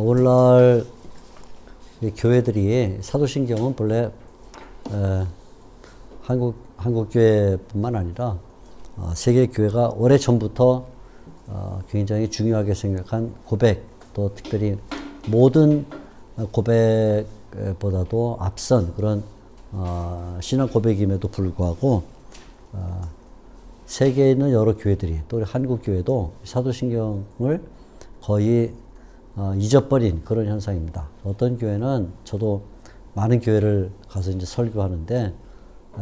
오늘날 이 교회들이 사도신경은 본래 한국 교회뿐만 아니라 세계 교회가 오래 전부터 굉장히 중요하게 생각한 고백, 또 특별히 모든 고백보다도 앞선 그런 신앙 고백임에도 불구하고 세계에 있는 여러 교회들이, 또 우리 한국 교회도 사도신경을 거의 잊어버린 그런 현상입니다. 어떤 교회는, 저도 많은 교회를 가서 이제 설교하는데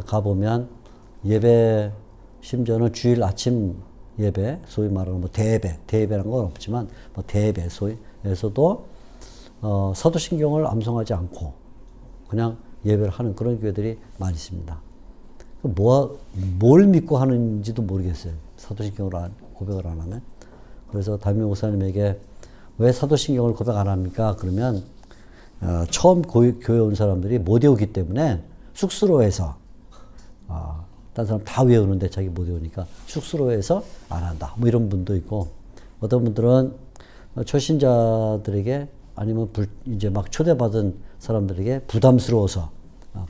가보면 예배, 심지어는 주일 아침 예배, 소위 말하는 뭐 대예배라는 건 없지만 뭐 대예배 소위에서도 사도신경을 암송하지 않고 그냥 예배를 하는 그런 교회들이 많이 있습니다. 뭘 믿고 하는지도 모르겠어요. 사도신경을 고백을 안 하면. 그래서 담임 목사님에게 왜 사도신경을 고백 안 합니까? 그러면 처음 교회 온 사람들이 못 외우기 때문에 쑥스러워해서 다른 사람 다 외우는데 자기 못 외우니까 쑥스러워해서 안 한다. 뭐 이런 분도 있고, 어떤 분들은 초신자들에게 아니면 이제 막 초대받은 사람들에게 부담스러워서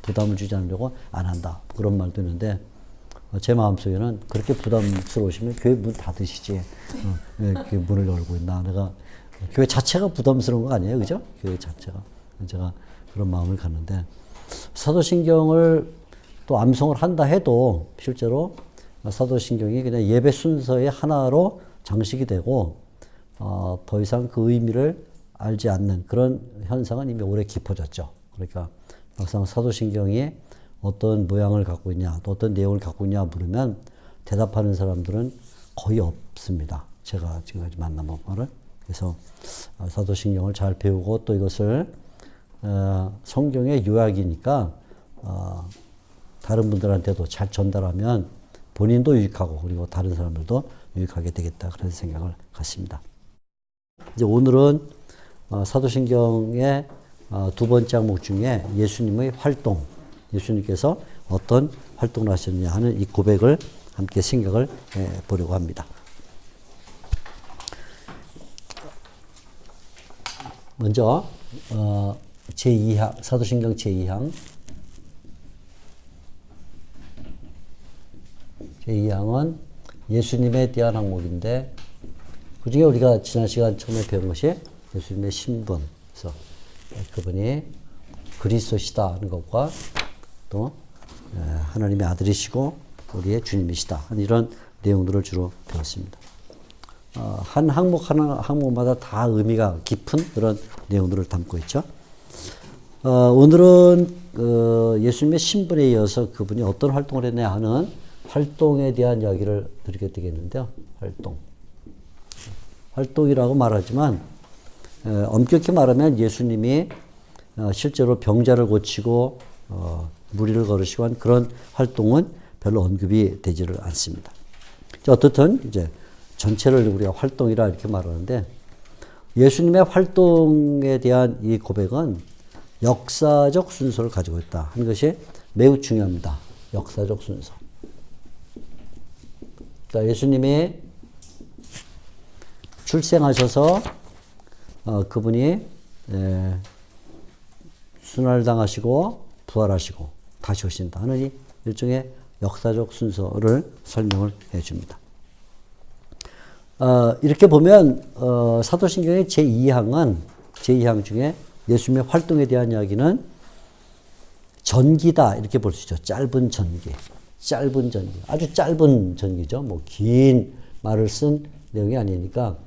부담을 주지 않으려고 안 한다. 그런 말도 있는데 제 마음속에는 그렇게 부담스러우시면 교회 문 닫으시지. 왜 이렇게 문을 열고 있나. 내가 교회 자체가 부담스러운 거 아니에요, 그죠? 교회 자체가. 제가 그런 마음을 갖는데, 사도신경을 또 암송을 한다 해도 실제로 사도신경이 그냥 예배 순서의 하나로 장식이 되고 더 이상 그 의미를 알지 않는 그런 현상은 이미 오래 깊어졌죠. 그러니까 막상 사도신경이 어떤 모양을 갖고 있냐, 또 어떤 내용을 갖고 있냐 물으면 대답하는 사람들은 거의 없습니다. 제가 지금까지 만나본 거를. 그래서 사도신경을 잘 배우고, 또 이것을 성경의 요약이니까 다른 분들한테도 잘 전달하면 본인도 유익하고, 그리고 다른 사람들도 유익하게 되겠다, 그런 생각을 갖습니다. 이제 오늘은 사도신경의 두 번째 항목 중에 예수님의 활동, 예수님께서 어떤 활동을 하셨느냐 하는 이 고백을 함께 생각을 보려고 합니다. 먼저 제2항, 사도신경 제2항. 제2항은 예수님에 대한 항목인데, 그 중에 우리가 지난 시간 처음에 배운 것이 예수님의 신분, 그래서 그분이 그리스도시다 하는 것과, 또 하나님의 아들이시고 우리의 주님이시다 하는 이런 내용들을 주로 배웠습니다. 한 항목마다 다 의미가 깊은 그런 내용들을 담고 있죠. 오늘은 예수님의 신분에 이어서 그분이 어떤 활동을 했냐 하는 활동에 대한 이야기를 드리게 되겠는데요. 활동이라고 말하지만 엄격히 말하면 예수님이 실제로 병자를 고치고 무리를 걸으시고 한 그런 활동은 별로 언급이 되지를 않습니다. 어떻든 이제 전체를 우리가 활동이라 이렇게 말하는데, 예수님의 활동에 대한 이 고백은 역사적 순서를 가지고 있다 하는 것이 매우 중요합니다. 역사적 순서. 그러니까 예수님이 출생하셔서 그분이 순환을 당하시고 부활하시고 다시 오신다 하는 이 일종의 역사적 순서를 설명을 해줍니다. 이렇게 보면 사도신경의 제2항 중에 예수님의 활동에 대한 이야기는 전기다 이렇게 볼 수 있죠. 짧은 전기, 아주 짧은 전기죠. 뭐 긴 말을 쓴 내용이 아니니까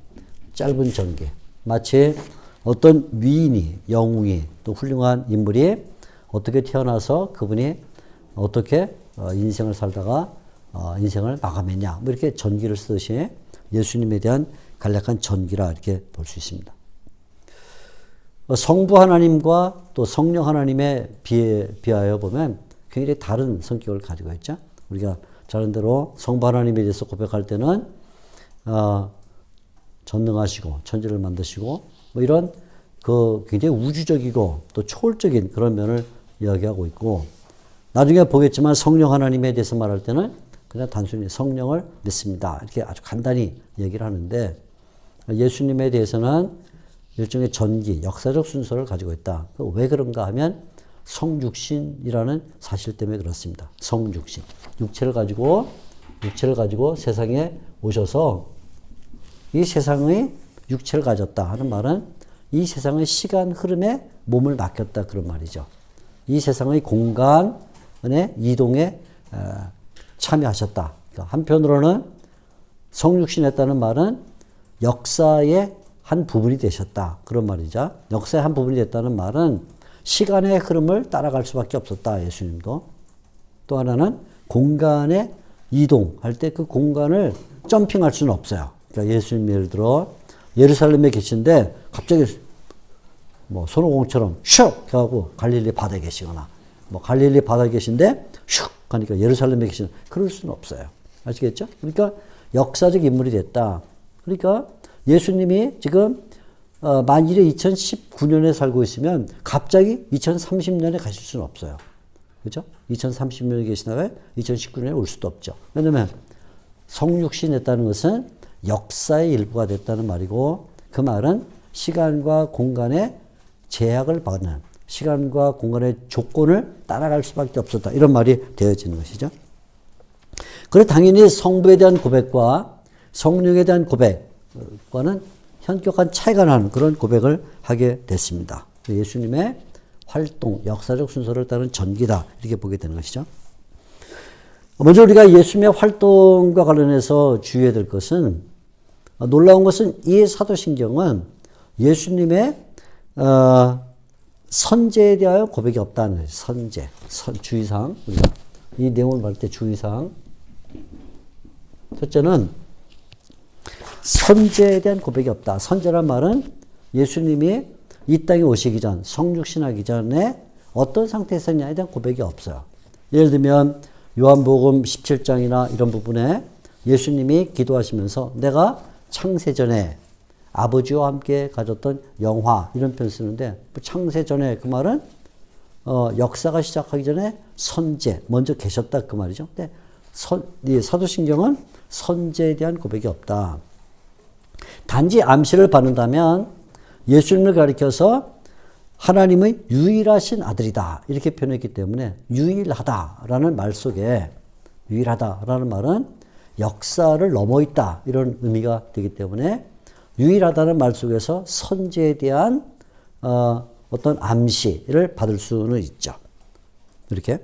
짧은 전기. 마치 어떤 위인이, 영웅이, 또 훌륭한 인물이 어떻게 태어나서 그분이 어떻게 인생을 살다가 인생을 마감했냐, 뭐 이렇게 전기를 쓰듯이 예수님에 대한 간략한 전기라 이렇게 볼 수 있습니다. 성부 하나님과 또 성령 하나님에 비하여 보면 굉장히 다른 성격을 가지고 있죠. 우리가 잘 아는 대로 성부 하나님에 대해서 고백할 때는 전능하시고 천지를 만드시고 뭐 이런 그 굉장히 우주적이고 또 초월적인 그런 면을 이야기하고 있고, 나중에 보겠지만 성령 하나님에 대해서 말할 때는 그냥 단순히 성령을 믿습니다, 이렇게 아주 간단히 얘기를 하는데, 예수님에 대해서는 일종의 전기, 역사적 순서를 가지고 있다. 왜 그런가 하면 성육신이라는 사실 때문에 그렇습니다. 성육신. 육체를 가지고 세상에 오셔서 이 세상의 육체를 가졌다 하는 말은 이 세상의 시간 흐름에 몸을 맡겼다 그런 말이죠. 이 세상의 공간의 이동에 참여하셨다. 그러니까 한편으로는 성육신했다는 말은 역사의 한 부분이 되셨다. 그런 말이죠. 역사의 한 부분이 됐다는 말은 시간의 흐름을 따라갈 수밖에 없었다. 예수님도. 또 하나는 공간의 이동할 때 그 공간을 점핑할 수는 없어요. 그러니까 예수님 예를 들어 예루살렘에 계신데 갑자기 뭐 손오공처럼 슉 해가고 갈릴리 바다에 계시거나 뭐 갈릴리 바다에 계신데 슉 하니까 예루살렘에 계시는 그럴 수는 없어요. 아시겠죠? 그러니까 역사적 인물이 됐다. 그러니까 예수님이 지금 만일에 2019년에 살고 있으면 갑자기 2030년에 가실 수는 없어요. 그죠? 2030년에 계시다가 2019년에 올 수도 없죠. 왜냐면 성육신했다는 것은 역사의 일부가 됐다는 말이고 그 말은 시간과 공간의 제약을 받는 시간과 공간의 조건을 따라갈 수밖에 없었다. 이런 말이 되어지는 것이죠. 그리고 당연히 성부에 대한 고백과 성령에 대한 고백과는 현격한 차이가 나는 그런 고백을 하게 됐습니다. 예수님의 활동, 역사적 순서를 따른 전기다. 이렇게 보게 되는 것이죠. 먼저 우리가 예수님의 활동과 관련해서 주의해야 될 것은 놀라운 것은 이 사도신경은 예수님의 선제에 대하여 고백이 없다는 거예요. 선제, 주의사항. 우리가 이 내용을 볼 때 주의사항. 첫째는 선제에 대한 고백이 없다. 선제란 말은 예수님이 이 땅에 오시기 전, 성육신하기 전에 어떤 상태에서 있냐에 대한 고백이 없어요. 예를 들면 요한복음 17장이나 이런 부분에 예수님이 기도하시면서 내가 창세전에 아버지와 함께 가졌던 영화 이런 표현을 쓰는데 창세전에 그 말은 역사가 시작하기 전에 선제 먼저 계셨다 그 말이죠. 근데 이 사도신경은 선제에 대한 고백이 없다. 단지 암시를 받는다면 예수님을 가리켜서 하나님의 유일하신 아들이다 이렇게 표현했기 때문에 유일하다라는 말 속에 유일하다라는 말은 역사를 넘어 있다 이런 의미가 되기 때문에 유일하다는 말 속에서 선제에 대한 어떤 암시를 받을 수는 있죠. 이렇게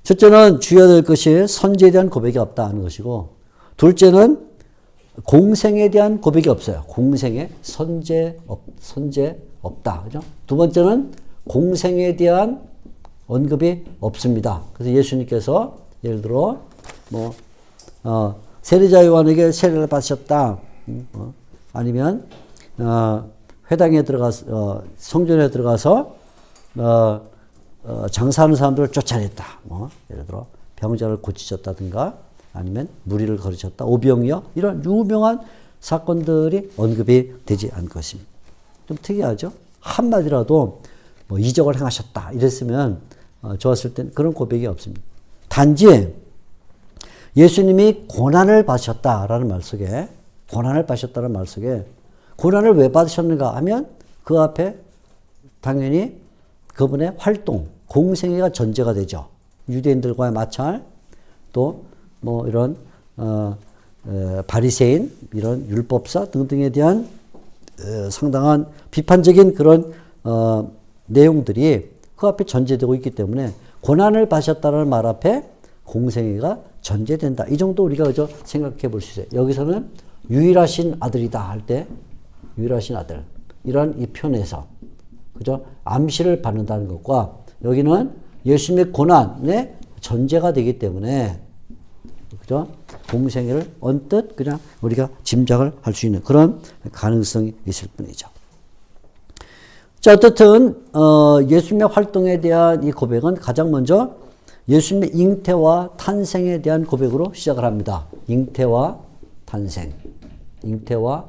첫째는 주의해야 될 것이 선제에 대한 고백이 없다 하는 것이고 둘째는 공생에 대한 고백이 없어요. 공생에 선제 없다. 그죠? 두 번째는 공생에 대한 언급이 없습니다. 그래서 예수님께서 예를 들어 세례자 요한에게 세례를 받으셨다. 아니면 회당에 들어가서 성전에 들어가서 장사하는 사람들을 쫓아냈다. 예를 들어 병자를 고치셨다든가 아니면 무리를 거르셨다. 오병이어 이런 유명한 사건들이 언급이 되지 않을 것입니다. 좀 특이하죠? 한마디라도 이적을 행하셨다 이랬으면 좋았을 땐 그런 고백이 없습니다. 단지 예수님이 고난을 받으셨다라는 말 속에 고난을 받으셨다는 말 속에 고난을 왜 받으셨는가 하면 그 앞에 당연히 그분의 활동, 공생애가 전제가 되죠. 유대인들과의 마찰 또 이런 바리새인 이런 율법사 등등에 대한 상당한 비판적인 그런 내용들이 그 앞에 전제되고 있기 때문에 고난을 받으셨다는 말 앞에 공생애가 전제된다. 이 정도 우리가 그저 생각해 볼 수 있어요. 여기서는 유일하신 아들이다 할 때 유일하신 아들 이런 이 표현에서 그죠? 암시를 받는다는 것과 여기는 예수님의 고난의 전제가 되기 때문에 그죠? 공생애를 언뜻 그냥 우리가 짐작을 할 수 있는 그런 가능성이 있을 뿐이죠. 자, 어떻든 예수님의 활동에 대한 이 고백은 가장 먼저 예수님의 잉태와 탄생에 대한 고백으로 시작을 합니다. 잉태와 탄생. 잉태와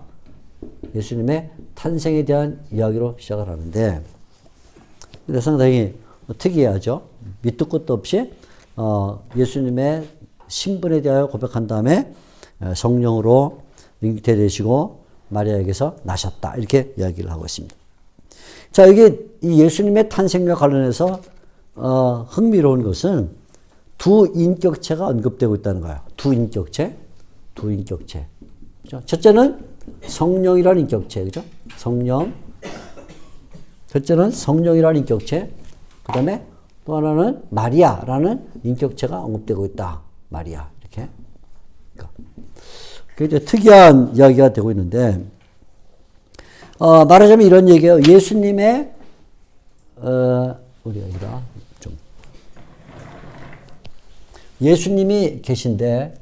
예수님의 탄생에 대한 이야기로 시작을 하는데 상당히 특이하죠. 밑도 끝도 없이 예수님의 신분에 대하여 고백한 다음에 성령으로 잉태되시고 마리아에게서 나셨다. 이렇게 이야기를 하고 있습니다. 자, 이게 이 예수님의 탄생과 관련해서 흥미로운 것은 두 인격체가 언급되고 있다는 거예요. 두 인격체. 그죠? 첫째는 성령이라는 인격체, 그죠? 성령. 첫째는 성령이라는 인격체. 그 다음에 또 하나는 마리아라는 인격체가 언급되고 있다. 마리아. 이렇게. 그게 특이한 이야기가 되고 있는데, 말하자면 이런 얘기예요. 예수님의, 우리가 이라 좀. 예수님이 계신데,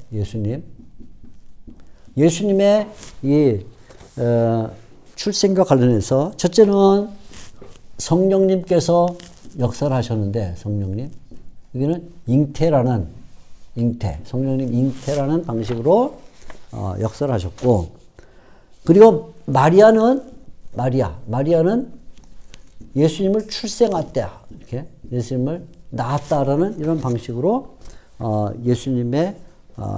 예수님의 이, 출생과 관련해서 첫째는 성령님께서 역사를 하셨는데, 성령님. 여기는 성령님 잉태라는 방식으로 역사를 하셨고, 그리고 마리아는 예수님을 출생했다. 이렇게 예수님을 낳았다라는 이런 방식으로 예수님의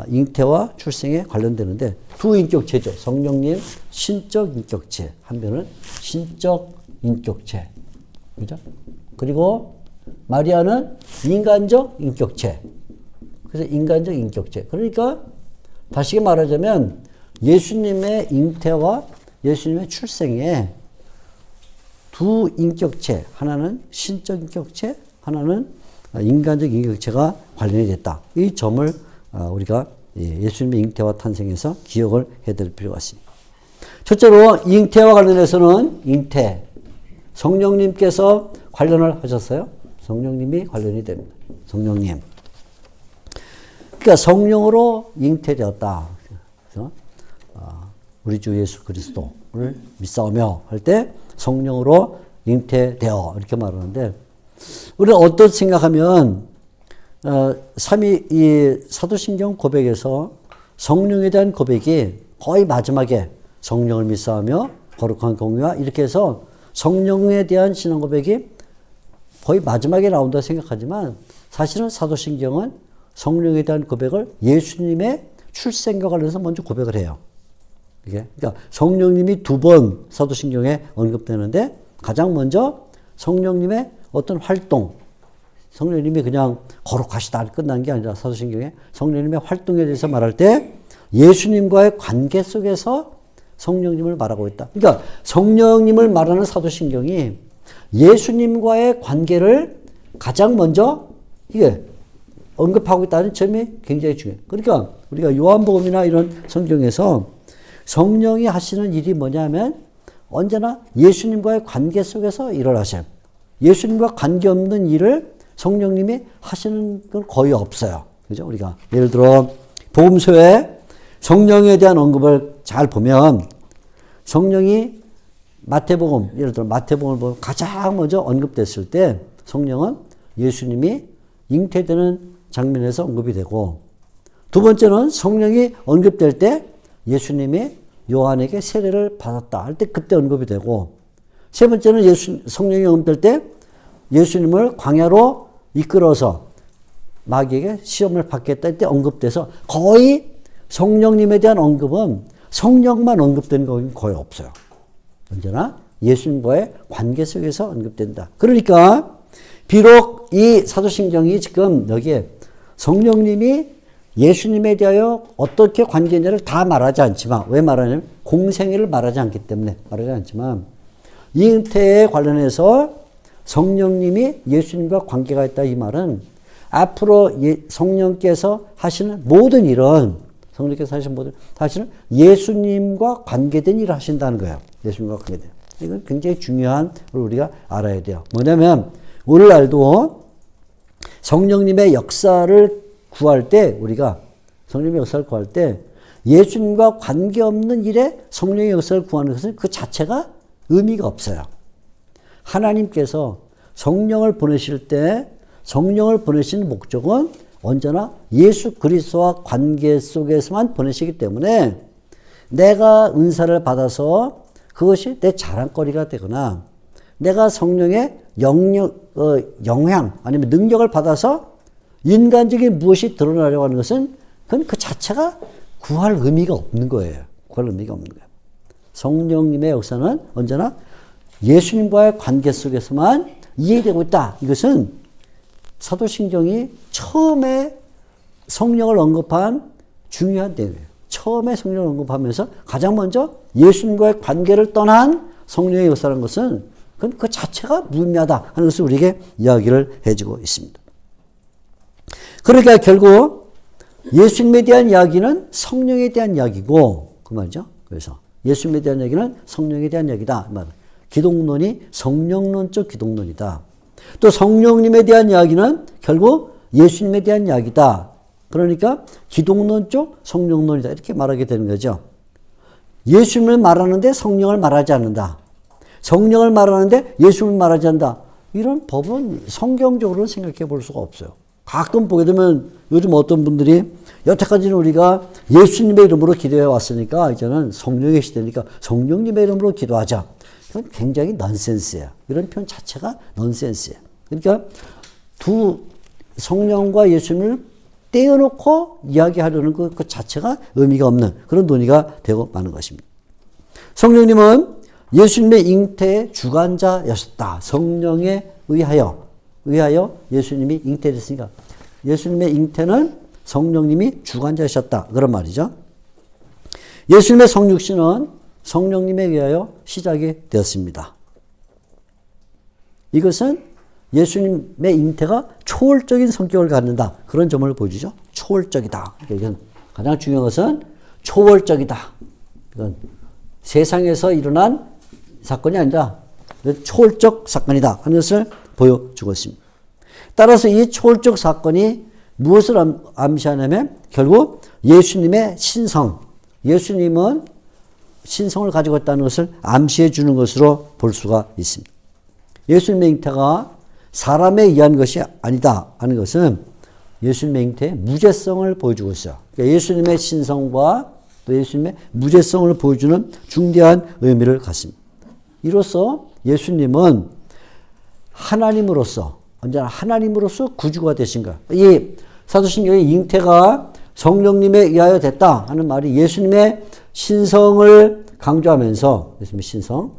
잉태와 출생에 관련되는데 두 인격체죠. 성령님 신적 인격체, 한편은 신적 인격체. 그죠? 그리고 마리아는 인간적 인격체. 그래서 인간적 인격체. 그러니까 다시 말하자면 예수님의 잉태와 예수님의 출생에 두 인격체, 하나는 신적 인격체, 하나는 인간적 인격체가 관련이 됐다. 이 점을 우리가 예수님의 잉태와 탄생에서 기억을 해야 될 필요가 있습니다. 첫째로 잉태와 관련해서는 성령님께서 관련을 하셨어요. 성령님이 관련이 됩니다. 성령님. 그러니까 성령으로 잉태되었다. 그래서 우리 주 예수 그리스도를 믿사오며 할 때 성령으로 잉태되어 이렇게 말하는데 우리는 어떻게 생각하면 이 사도신경 고백에서 성령에 대한 고백이 거의 마지막에 성령을 믿사오며 거룩한 공유와 이렇게 해서 성령에 대한 신앙 고백이 거의 마지막에 나온다고 생각하지만 사실은 사도신경은 성령에 대한 고백을 예수님의 출생과 관련해서 먼저 고백을 해요. 그러니까 성령님이 두 번 사도신경에 언급되는데 가장 먼저 성령님의 어떤 활동, 성령님이 그냥 거룩하시다 끝난 게 아니라 사도신경에 성령님의 활동에 대해서 말할 때 예수님과의 관계 속에서 성령님을 말하고 있다. 그러니까 성령님을 말하는 사도신경이 예수님과의 관계를 가장 먼저 이게 언급하고 있다는 점이 굉장히 중요해요. 그러니까 우리가 요한복음이나 이런 성경에서 성령이 하시는 일이 뭐냐면 언제나 예수님과의 관계 속에서 일을 하셔요. 예수님과 관계없는 일을 성령님이 하시는 건 거의 없어요. 그죠? 우리가 예를 들어 복음서에 성령에 대한 언급을 잘 보면 성령이 마태복음, 예를 들어 마태복음을 보면 가장 먼저 언급됐을 때 성령은 예수님이 잉태되는 장면에서 언급이 되고 두 번째는 성령이 언급될 때 예수님이 요한에게 세례를 받았다 할 때 그때 언급이 되고 세 번째는 성령이 언급될 때 예수님을 광야로 이끌어서 마귀에게 시험을 받겠다 할 때 언급돼서 거의 성령님에 대한 언급은 성령만 언급된 건 거의 없어요. 언제나 예수님과의 관계 속에서 언급된다. 그러니까 비록 이 사도신경이 지금 여기에 성령님이 예수님에 대하여 어떻게 관계냐를 다 말하지 않지만 왜 말하냐면 공생애를 말하지 않기 때문에 말하지 않지만 잉태에 관련해서 성령님이 예수님과 관계가 있다 이 말은 앞으로 성령께서 하시는 모든 일은 성령께서 하시는 모든 사실은 예수님과 관계된 일을 하신다는 거예요. 예수님과 관계된. 이건 굉장히 중요한 걸 우리가 알아야 돼요. 뭐냐면 오늘날도 성령님의 역사를 구할 때 우리가 성령의 역사를 구할 때 예수님과 관계없는 일에 성령의 역사를 구하는 것은 그 자체가 의미가 없어요. 하나님께서 성령을 보내실 때 성령을 보내시는 목적은 언제나 예수 그리스도와 관계 속에서만 보내시기 때문에 내가 은사를 받아서 그것이 내 자랑거리가 되거나 내가 성령의 영향 아니면 능력을 받아서 인간적인 무엇이 드러나려고 하는 것은 그건 그 자체가 구할 의미가 없는 거예요. 구할 의미가 없는 거예요. 성령님의 역사는 언제나 예수님과의 관계 속에서만 이해되고 있다. 이것은 사도신경이 처음에 성령을 언급한 중요한 내용이에요. 처음에 성령을 언급하면서 가장 먼저 예수님과의 관계를 떠난 성령의 역사라는 것은 그건 그 자체가 무의미하다 하는 것을 우리에게 이야기를 해주고 있습니다. 그러니까 결국 예수님에 대한 이야기는 성령에 대한 이야기고 그 말이죠. 그래서 예수님에 대한 이야기는 성령에 대한 이야기다. 기독론이 성령론적 기독론이다. 또 성령님에 대한 이야기는 결국 예수님에 대한 이야기다. 그러니까 기독론적 성령론이다. 이렇게 말하게 되는 거죠. 예수님을 말하는데 성령을 말하지 않는다. 성령을 말하는데 예수님을 말하지 않는다. 이런 법은 성경적으로 생각해 볼 수가 없어요. 가끔 보게 되면 요즘 어떤 분들이 여태까지는 우리가 예수님의 이름으로 기도해 왔으니까 이제는 성령의 시대니까 성령님의 이름으로 기도하자. 이건 굉장히 넌센스예요. 이런 표현 자체가 넌센스예요. 그러니까 두 성령과 예수님을 떼어놓고 이야기하려는 그 자체가 의미가 없는 그런 논의가 되고 마는 것입니다. 성령님은 예수님의 잉태의 주관자였었다. 성령에 의하여 예수님이 잉태됐으니까 예수님의 잉태는 성령님이 주관자셨다. 그런 말이죠. 예수님의 성육신은 성령님에 의하여 시작이 되었습니다. 이것은 예수님의 잉태가 초월적인 성격을 갖는다. 그런 점을 보여주죠. 초월적이다. 이건 가장 중요한 것은 초월적이다. 이건 세상에서 일어난 사건이 아니라 초월적 사건이다 하는 것을 보여주고 있습니다. 따라서 이 초월적 사건이 무엇을 암시하냐면 결국 예수님의 신성, 예수님은 신성을 가지고 있다는 것을 암시해 주는 것으로 볼 수가 있습니다. 예수님의 잉태가 사람에 의한 것이 아니다 하는 것은 예수님의 잉태의 무죄성을 보여주고 있어요. 그러니까 예수님의 신성과 또 예수님의 무죄성을 보여주는 중대한 의미를 갖습니다. 이로써 예수님은 하나님으로서 언제나 하나님으로서 구주가 되신 거예요. 이 사도신경의 잉태가 성령님에 의하여 됐다 하는 말이 예수님의 신성을 강조하면서 예수님의 신성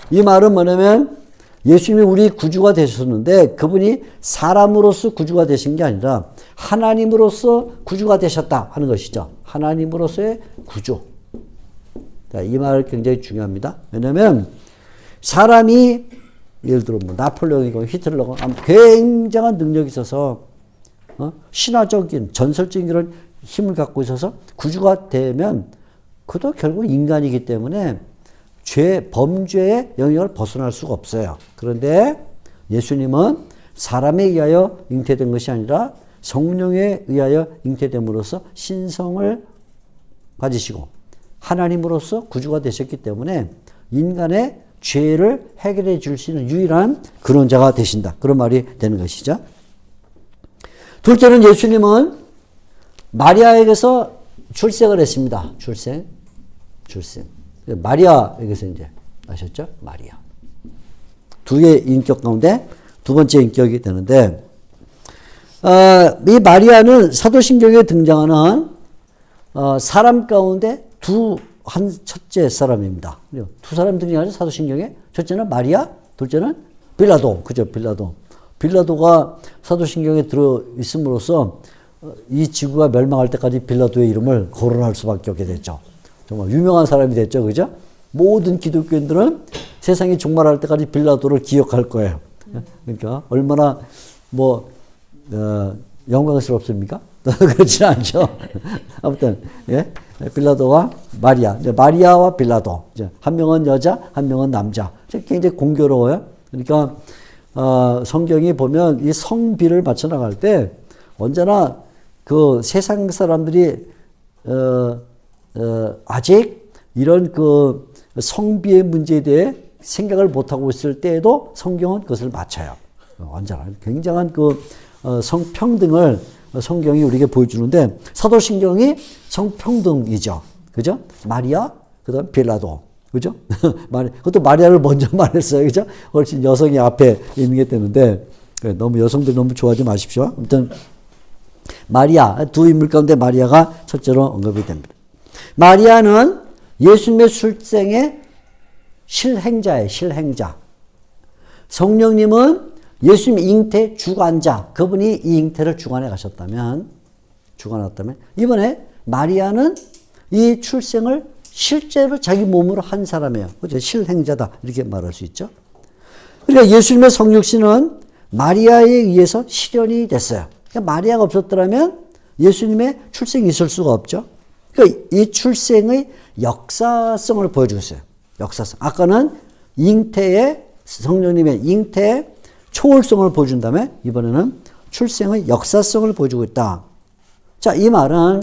이 말은 뭐냐면 예수님이 우리 구주가 되셨는데 그분이 사람으로서 구주가 되신 게 아니라 하나님으로서 구주가 되셨다 하는 것이죠. 하나님으로서의 구주. 이 말 굉장히 중요합니다. 왜냐하면 사람이 예를 들어 뭐 나폴레옹이고 히틀러가 굉장한 능력이 있어서 신화적인 전설적인 그런 힘을 갖고 있어서 구주가 되면 그도 결국 인간이기 때문에 범죄의 영역을 벗어날 수가 없어요. 그런데 예수님은 사람에 의하여 잉태된 것이 아니라 성령에 의하여 잉태됨으로써 신성을 가지시고 하나님으로서 구주가 되셨기 때문에 인간의 죄를 해결해 줄 수 있는 유일한 근원자가 되신다. 그런 말이 되는 것이죠. 둘째는 예수님은 마리아에게서 출생을 했습니다. 출생. 마리아에게서 이제 아셨죠? 마리아. 두 개의 인격 가운데 두 번째 인격이 되는데, 이 마리아는 사도신경에 등장하는 사람 가운데 한 첫째 사람입니다. 두 사람이 등장하죠, 사도신경에. 첫째는 마리아, 둘째는 빌라도. 그죠, 빌라도. 빌라도가 사도신경에 들어 있음으로써 이 지구가 멸망할 때까지 빌라도의 이름을 거론할 수밖에 없게 됐죠. 정말 유명한 사람이 됐죠. 그죠? 모든 기독교인들은 세상이 종말할 때까지 빌라도를 기억할 거예요. 그러니까 얼마나 영광스럽습니까? 그렇지는 않죠. 아무튼 예, 빌라도와 마리아, 마리아와 빌라도, 한 명은 여자, 한 명은 남자. 굉장히 공교로워요. 그러니까 성경이 보면 이 성비를 맞춰 나갈 때 언제나 그 세상 사람들이 아직 이런 그 성비의 문제에 대해 생각을 못하고 있을 때에도 성경은 그것을 맞춰요. 언제나 굉장한 그 성평등을 성경이 우리에게 보여주는데 사도신경이 성평등이죠. 그죠? 마리아, 그 다음 빌라도. 그죠? 그것도 마리아를 먼저 말했어요. 그죠? 훨씬 여성이 앞에 있는 게 되는데 너무 여성들 너무 좋아하지 마십시오. 아무튼 마리아, 두 인물 가운데 마리아가 첫째로 언급이 됩니다. 마리아는 예수님의 출생의 실행자예요. 실행자. 성령님은 예수님 잉태 주관자. 그분이 이 잉태를 주관해 가셨다면, 주관했다면, 이번에 마리아는 이 출생을 실제로 자기 몸으로 한 사람이에요. 그죠? 실행자다. 이렇게 말할 수 있죠. 그러니까 예수님의 성육신은 마리아에 의해서 실현이 됐어요. 그러니까 마리아가 없었더라면 예수님의 출생이 있을 수가 없죠. 그러니까 이 출생의 역사성을 보여주고 있어요. 역사성. 아까는 잉태의, 성령님의 잉태의 초월성을 보여준 다음에 이번에는 출생의 역사성을 보여주고 있다. 자, 이 말은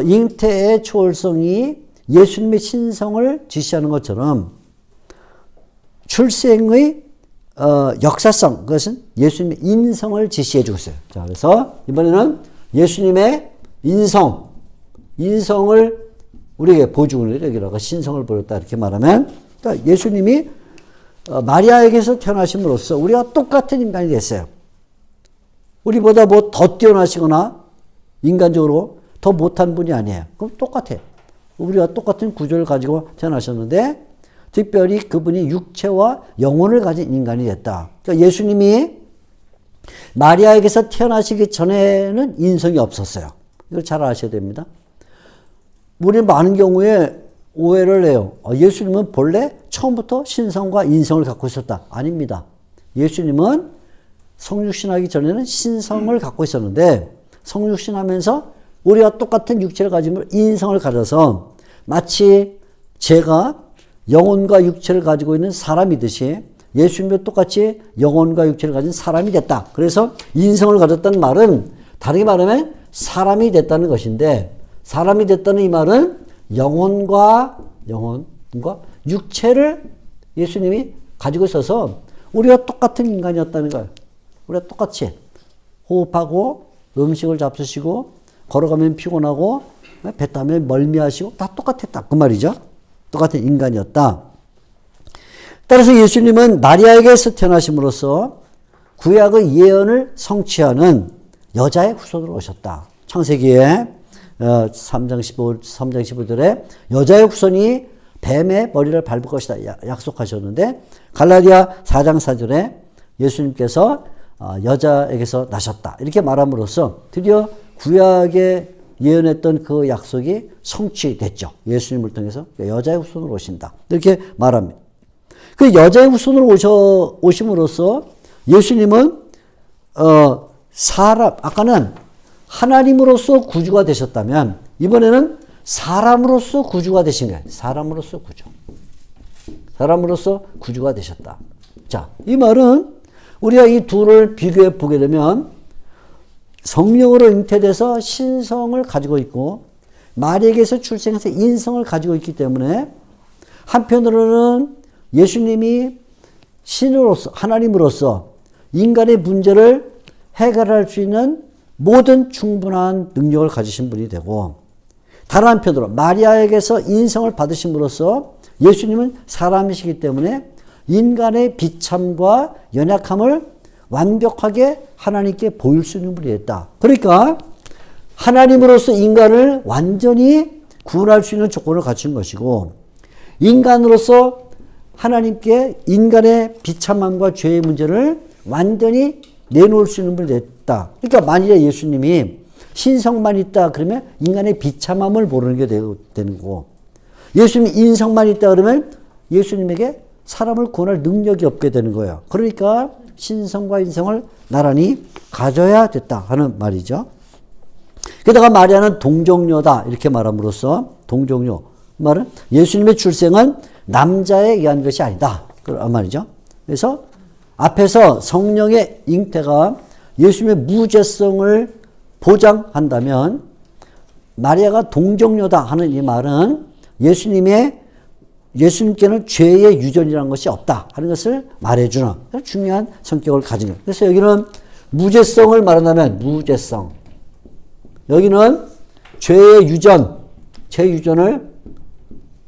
잉태의 초월성이 예수님의 신성을 지시하는 것처럼 출생의 역사성, 그것은 예수님의 인성을 지시해 주고 있어요. 자, 그래서 이번에는 예수님의 인성을 우리에게 보여주고 있는 여기다가 신성을 보였다 이렇게 말하면, 그러니까 예수님이 마리아에게서 태어나심으로써 우리가 똑같은 인간이 됐어요. 우리보다 뭐 더 뛰어나시거나 인간적으로 더 못한 분이 아니에요. 그럼 똑같아요. 우리가 똑같은 구조를 가지고 태어나셨는데 특별히 그분이 육체와 영혼을 가진 인간이 됐다. 그러니까 예수님이 마리아에게서 태어나시기 전에는 인성이 없었어요. 이걸 잘 아셔야 됩니다. 우리 많은 경우에 오해를 해요. 예수님은 본래 처음부터 신성과 인성을 갖고 있었다. 아닙니다. 예수님은 성육신하기 전에는 신성을 갖고 있었는데 성육신하면서 우리와 똑같은 육체를 가지면 인성을 가져서 마치 제가 영혼과 육체를 가지고 있는 사람이듯이 예수님도 똑같이 영혼과 육체를 가진 사람이 됐다. 그래서 인성을 가졌다는 말은 다르게 말하면 사람이 됐다는 것인데, 사람이 됐다는 이 말은 영혼과 육체를 예수님이 가지고 있어서 우리와 똑같은 인간이었다는 거예요. 우리가 똑같이 호흡하고 음식을 잡수시고 걸어가면 피곤하고 배 타면 멀미하시고 다 똑같았다. 그 말이죠. 똑같은 인간이었다. 따라서 예수님은 마리아에게서 태어나심으로써 구약의 예언을 성취하는 여자의 후손으로 오셨다. 창세기에 3장 15절에 여자의 후손이 뱀의 머리를 밟을 것이다 약속하셨는데, 갈라디아 4장 4절에 예수님께서 여자에게서 나셨다 이렇게 말함으로써 드디어 구약에 예언했던 그 약속이 성취됐죠. 예수님을 통해서 여자의 후손으로 오신다 이렇게 말합니다. 그 여자의 후손으로 오심으로써 예수님은 아까는 하나님으로서 구주가 되셨다면 이번에는 사람으로서 구주가 되신 거예요. 사람으로서 구주가 되셨다. 자, 이 말은 우리가 이 둘을 비교해 보게 되면 성령으로 잉태돼서 신성을 가지고 있고 마리아에게서 출생해서 인성을 가지고 있기 때문에 한편으로는 예수님이 신으로서, 하나님으로서 인간의 문제를 해결할 수 있는 모든 충분한 능력을 가지신 분이 되고, 다른 한편으로 마리아에게서 인성을 받으심으로써 예수님은 사람이시기 때문에 인간의 비참과 연약함을 완벽하게 하나님께 보일 수 있는 분이 됐다. 그러니까 하나님으로서 인간을 완전히 구원할 수 있는 조건을 갖춘 것이고, 인간으로서 하나님께 인간의 비참함과 죄의 문제를 완전히 내놓을 수 있는 분이 됐다. 그러니까 만일에 예수님이 신성만 있다 그러면 인간의 비참함을 모르는 게 되는 거고, 예수님이 인성만 있다 그러면 예수님에게 사람을 구원할 능력이 없게 되는 거예요. 그러니까 신성과 인성을 나란히 가져야 됐다 하는 말이죠. 게다가 마리아는 동정녀다 이렇게 말함으로써, 동정녀 말은 예수님의 출생은 남자에 의한 것이 아니다 그런 말이죠. 그래서 앞에서 성령의 잉태가 예수님의 무죄성을 보장한다면 마리아가 동정녀다 하는 이 말은 예수님께는 죄의 유전이라는 것이 없다 하는 것을 말해주는 중요한 성격을 가진 거예요. 그래서 여기는 무죄성을 말한다면 무죄성, 여기는 죄의 유전, 죄 유전을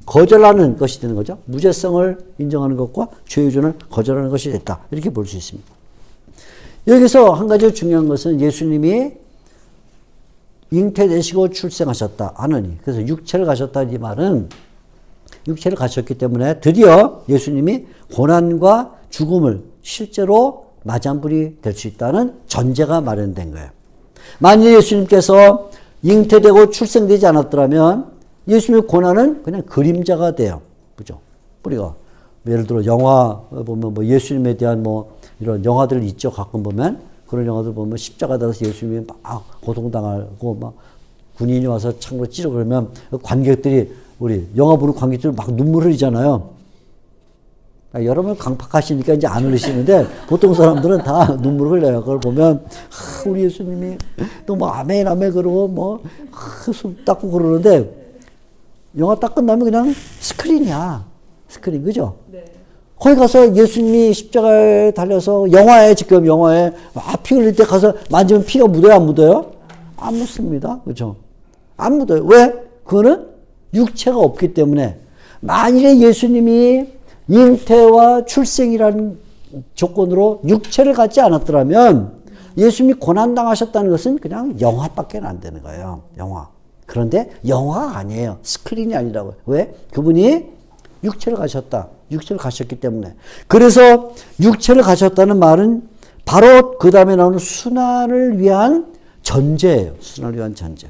거절하는 것이 되는 거죠. 무죄성을 인정하는 것과 죄 유전을 거절하는 것이 됐다 이렇게 볼 수 있습니다. 여기서 한 가지 중요한 것은 예수님이 잉태되시고 출생하셨다 하느니. 그래서 육체를 가셨다 이 말은 육체를 가셨기 때문에 드디어 예수님이 고난과 죽음을 실제로 맞이한분이 될 수 있다는 전제가 마련된 거예요. 만일 예수님께서 잉태되고 출생되지 않았더라면 예수님의 고난은 그냥 그림자가 돼요. 그죠? 우리가 예를 들어 영화 보면 뭐 예수님에 대한 뭐 이런 영화들 있죠. 가끔 보면 그런 영화들 보면 십자가 달아서 예수님이 막 고통당하고 막 군인이 와서 창으로 찌르 그러면 관객들이 우리 영화 보는 관객들이 막 눈물 흘리잖아요. 여러분 강팍하시니까 이제 안 흘리시는데 보통 사람들은 다 눈물 흘려요. 그걸 보면 우리 예수님이 너무 아멘 아멘 그러고 뭐 숨 닦고 그러는데 영화 딱 끝나면 그냥 스크린이야. 스크린 그죠? 네. 거기 가서 예수님이 십자가에 달려서 영화에 지금 영화에 막 피 흘릴 때 가서 만지면 피가 묻어요 안 묻어요? 안 묻습니다. 그죠? 안 묻어요. 왜? 그거는 육체가 없기 때문에 만일에 예수님이 잉태와 출생이라는 조건으로 육체를 갖지 않았더라면 예수님이 고난당하셨다는 것은 그냥 영화밖에 안 되는 거예요. 영화. 그런데 영화가 아니에요. 스크린이 아니라고요. 왜? 그분이 육체를 가셨다. 육체를 가셨기 때문에. 그래서 육체를 가셨다는 말은 바로 그 다음에 나오는 순환을 위한 전제예요. 순환을 위한 전제.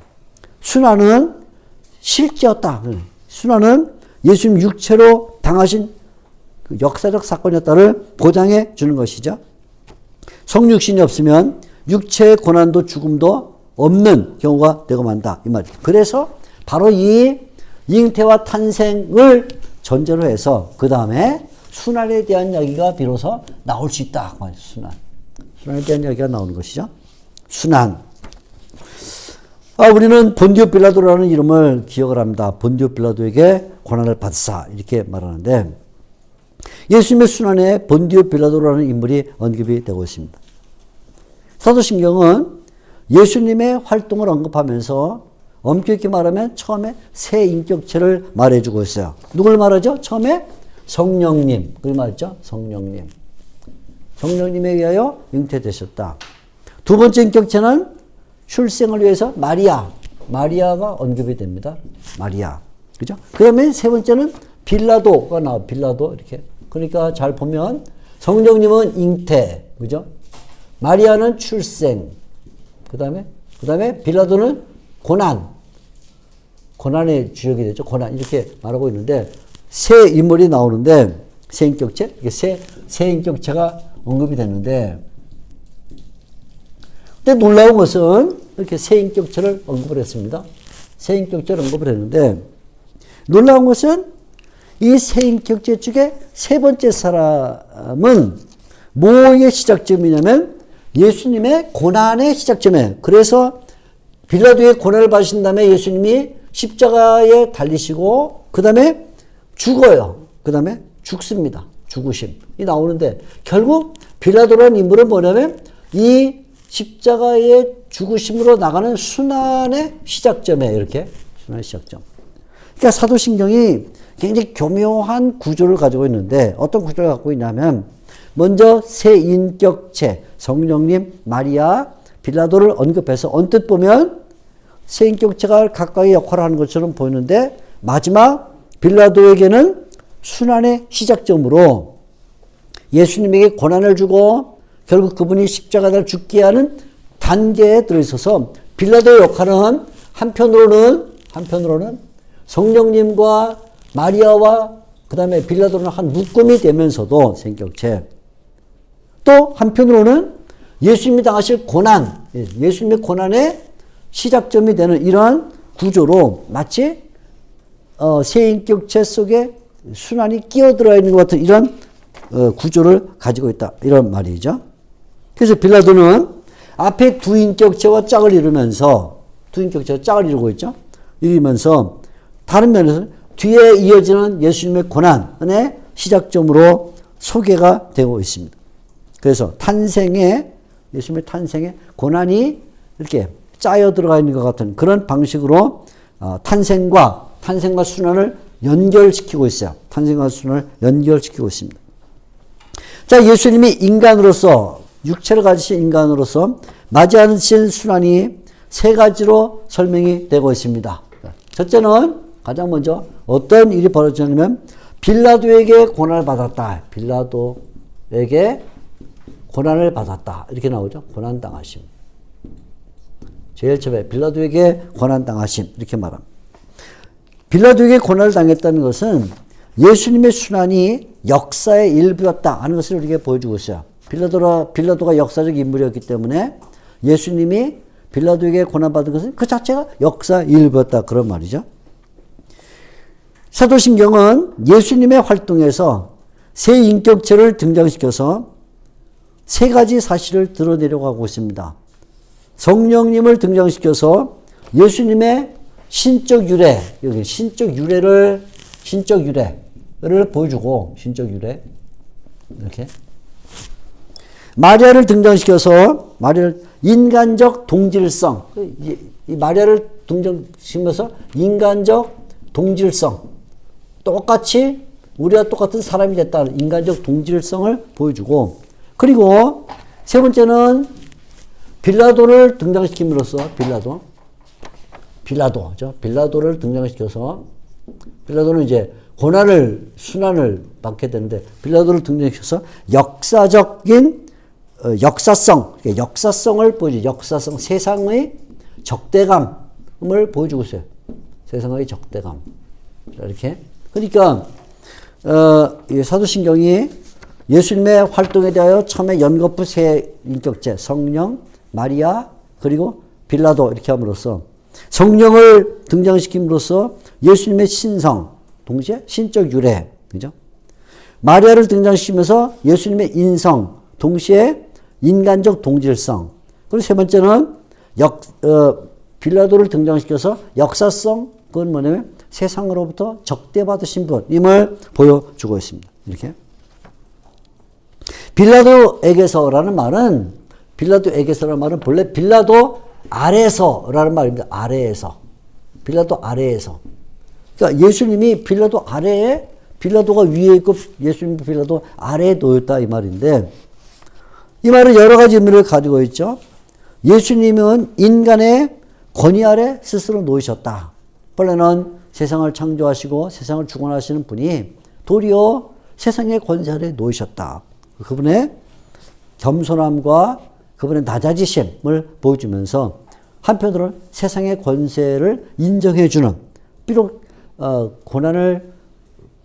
순환은 실제였다. 순환은 예수님 육체로 당하신 그 역사적 사건이었다를 보장해 주는 것이죠. 성육신이 없으면 육체의 고난도 죽음도 없는 경우가 되고 만다. 이 말이죠. 그래서 바로 이 잉태와 탄생을 전제로 해서 그 다음에 순환에 대한 이야기가 비로소 나올 수 있다. 순환. 순환에 대한 이야기가 나오는 것이죠. 순환. 우리는 본디오 빌라도라는 이름을 기억을 합니다. 본디오 빌라도에게 고난을 받으사 이렇게 말하는데 예수님의 순환에 본디오 빌라도라는 인물이 언급이 되고 있습니다. 사도신경은 예수님의 활동을 언급하면서 엄격히 말하면 처음에 새 인격체를 말해주고 있어요. 누굴 말하죠? 처음에 성령님. 그걸 말했죠? 성령님. 성령님에 의하여 잉태되셨다. 두 번째 인격체는 출생을 위해서 마리아가 언급이 됩니다. 마리아. 그죠? 그 다음에 세 번째는 빌라도가 나와요. 빌라도 이렇게. 그러니까 잘 보면 성령님은 잉태. 그죠? 마리아는 출생. 그 다음에 빌라도는 고난의 주역이 되죠. 고난. 이렇게 말하고 있는데, 새 인물이 나오는데, 새 인격체? 이게 새 인격체가 언급이 되는데, 근데 놀라운 것은 이렇게 새 인격체를 언급을 했습니다. 새 인격체를 언급을 했는데, 놀라운 것은 이 새 인격체 중에 세 번째 사람은 뭐의 시작점이냐면 예수님의 고난의 시작점이에요. 그래서 빌라도의 고난을 받으신 다음에 예수님이 십자가에 달리시고 그 다음에 죽어요. 그 다음에 죽습니다. 죽으심이 나오는데 결국 빌라도라는 인물은 뭐냐면 이 십자가의 죽으심으로 나가는 순환의 시작점이에요. 이렇게 순환의 시작점. 그러니까 사도신경이 굉장히 교묘한 구조를 가지고 있는데 어떤 구조를 갖고 있냐면 먼저 새 인격체 성령님, 마리아, 빌라도를 언급해서 언뜻 보면 새 인격체가 각각의 역할을 하는 것처럼 보이는데 마지막 빌라도에게는 순환의 시작점으로 예수님에게 고난을 주고 결국 그분이 십자가를 죽게 하는 단계에 들어있어서 빌라도의 역할은 한편으로는 성령님과 마리아와 그 다음에 빌라도는 한 묶음이 되면서도 생격체 또 한편으로는 예수님이 당하실 고난, 예수님의 고난의 시작점이 되는 이러한 구조로 마치 새 인격체 속에 순환이 끼어들어 있는 것 같은 이런 구조를 가지고 있다. 이런 말이죠. 그래서 빌라도는 앞에 두 인격체와 짝을 이루면서 두 인격체가 짝을 이루고 있죠. 이루면서 다른 면에서 뒤에 이어지는 예수님의 고난의 시작점으로 소개가 되고 있습니다. 그래서 예수님의 탄생에 고난이 이렇게 짜여 들어가 있는 것 같은 그런 방식으로 탄생과 순환을 연결시키고 있어요. 탄생과 순환을 연결시키고 있습니다. 자, 예수님이 인간으로서 육체를 가지신 인간으로서 맞이하신 순환이 세 가지로 설명이 되고 있습니다. 첫째는 가장 먼저 어떤 일이 벌어졌냐면 빌라도에게 고난을 받았다. 빌라도에게 고난을 받았다. 이렇게 나오죠. 고난당하심. 제일 처음에 빌라도에게 고난당하심. 이렇게 말합니다. 빌라도에게 고난을 당했다는 것은 예수님의 순환이 역사의 일부였다 하는 것을 우리에게 보여주고 있어요. 빌라도가 역사적 인물이었기 때문에 예수님이 빌라도에게 고난받은 것은 그 자체가 역사의 일부였다. 그런 말이죠. 사도신경은 예수님의 활동에서 새 인격체를 등장시켜서 세 가지 사실을 드러내려고 하고 있습니다. 성령님을 등장시켜서 예수님의 신적 유래, 여기 신적 유래를 보여주고, 신적 유래. 이렇게. 마리아를 등장시켜서, 마리아를 인간적 동질성. 이 마리아를 등장시키면서 인간적 동질성. 똑같이, 우리와 똑같은 사람이 됐다는 인간적 동질성을 보여주고, 그리고 세 번째는 빌라도를 등장시킴으로써, 빌라도를 등장시켜서, 빌라도는 이제 순환을 받게 되는데, 빌라도를 등장시켜서 역사적인, 역사성을 보여주죠. 역사성, 세상의 적대감을 보여주고 있어요. 세상의 적대감. 이렇게. 그러니까, 이 사도신경이 예수님의 활동에 대하여 처음에 연거푸 세 인격체, 성령, 마리아, 그리고 빌라도 이렇게 함으로써 성령을 등장시킴으로써 예수님의 신성, 동시에 신적 유래, 그죠? 마리아를 등장시키면서 예수님의 인성, 동시에 인간적 동질성. 그리고 세 번째는 빌라도를 등장시켜서 역사성, 그건 뭐냐면 세상으로부터 적대받으신 분임을 보여주고 있습니다. 이렇게. 빌라도에게서라는 말은 본래 빌라도 아래에서라는 말입니다. 아래에서. 빌라도 아래에서. 그러니까 예수님이 빌라도 아래에, 빌라도가 위에 있고 예수님이 빌라도 아래에 놓였다 이 말인데, 이 말은 여러 가지 의미를 가지고 있죠. 예수님은 인간의 권위 아래 스스로 놓이셨다. 본래는 세상을 창조하시고 세상을 주관하시는 분이 도리어 세상의 권세 아래 놓이셨다. 그분의 겸손함과 그분의 낮아지심을 보여주면서 한편으로는 세상의 권세를 인정해주는, 비록 고난을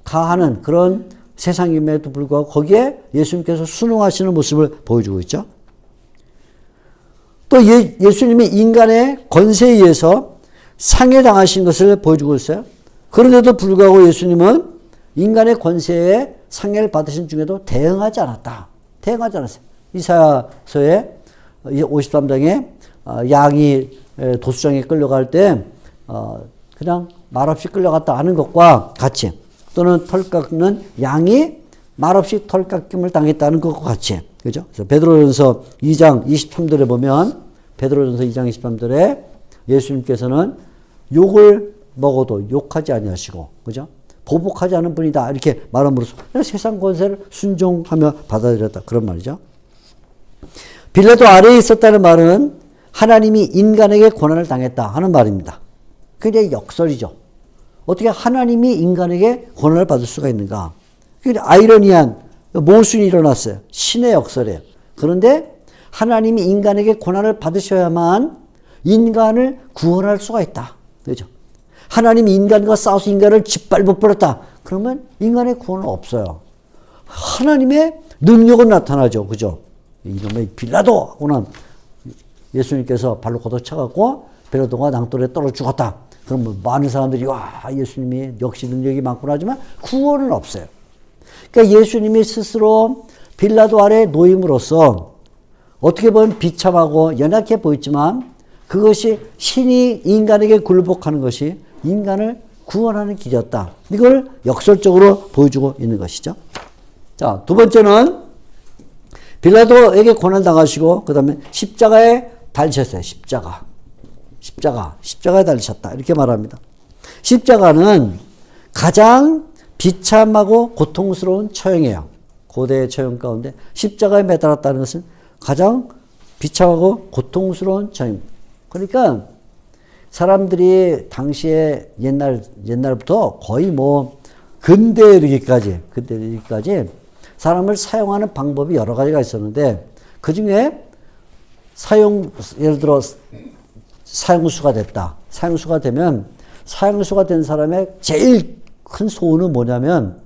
가하는 그런 세상임에도 불구하고 거기에 예수님께서 순응하시는 모습을 보여주고 있죠. 또 예수님이 인간의 권세에 의해서 상해당하신 것을 보여주고 있어요. 그런데도 불구하고 예수님은 인간의 권세에 상해를 받으신 중에도 대응하지 않았다. 대응하지 않았어요. 이사야서의 53장에 양이 도수장에 끌려갈 때 그냥 말없이 끌려갔다 하는 것과 같이, 또는 털 깎는 양이 말없이 털 깎임을 당했다는 것과 같이, 그죠? 그래서 베드로전서 2장 23절에 보면, 베드로전서 2장 23절에 예수님께서는 욕을 먹어도 욕하지 아니하시고, 그죠? 보복하지 않은 분이다 이렇게 말함으로써 세상 권세를 순종하며 받아들였다, 그런 말이죠. 빌라도 아래에 있었다는 말은 하나님이 인간에게 고난을 당했다 하는 말입니다. 그게 역설이죠. 어떻게 하나님이 인간에게 고난을 받을 수가 있는가? 그게 아이러니한 모순이 일어났어요. 신의 역설이에요. 그런데 하나님이 인간에게 고난을 받으셔야만 인간을 구원할 수가 있다. 그죠? 하나님이 인간과 싸워서 인간을 짓밟아 버렸다. 그러면 인간의 구원은 없어요. 하나님의 능력은 나타나죠. 그죠? 이놈의 빌라도 하고는 예수님께서 발로 걷어차갖고 빌라도가 낭떠러지에 떨어 죽었다. 그러면 많은 사람들이 와, 예수님이 역시 능력이 많구나 하지만 구원은 없어요. 그러니까 예수님이 스스로 빌라도 아래 놓임으로써 어떻게 보면 비참하고 연약해 보였지만 그것이 신이 인간에게 굴복하는 것이 인간을 구원하는 길이었다. 이걸 역설적으로 보여주고 있는 것이죠. 자, 두 번째는 빌라도에게 고난당하시고 그 다음에 십자가에 달리셨어요. 십자가에 달리셨다. 이렇게 말합니다. 십자가는 가장 비참하고 고통스러운 처형이에요. 고대의 처형 가운데 십자가에 매달았다는 것은 가장 비참하고 고통스러운 처형. 그러니까 사람들이 당시에 옛날부터 거의 뭐 근대에 이르기까지 사람을 사용하는 방법이 여러 가지가 있었는데 그 중에 예를 들어 사형수가 됐다. 사형수가 되면 사형수가 된 사람의 제일 큰 소원은 뭐냐면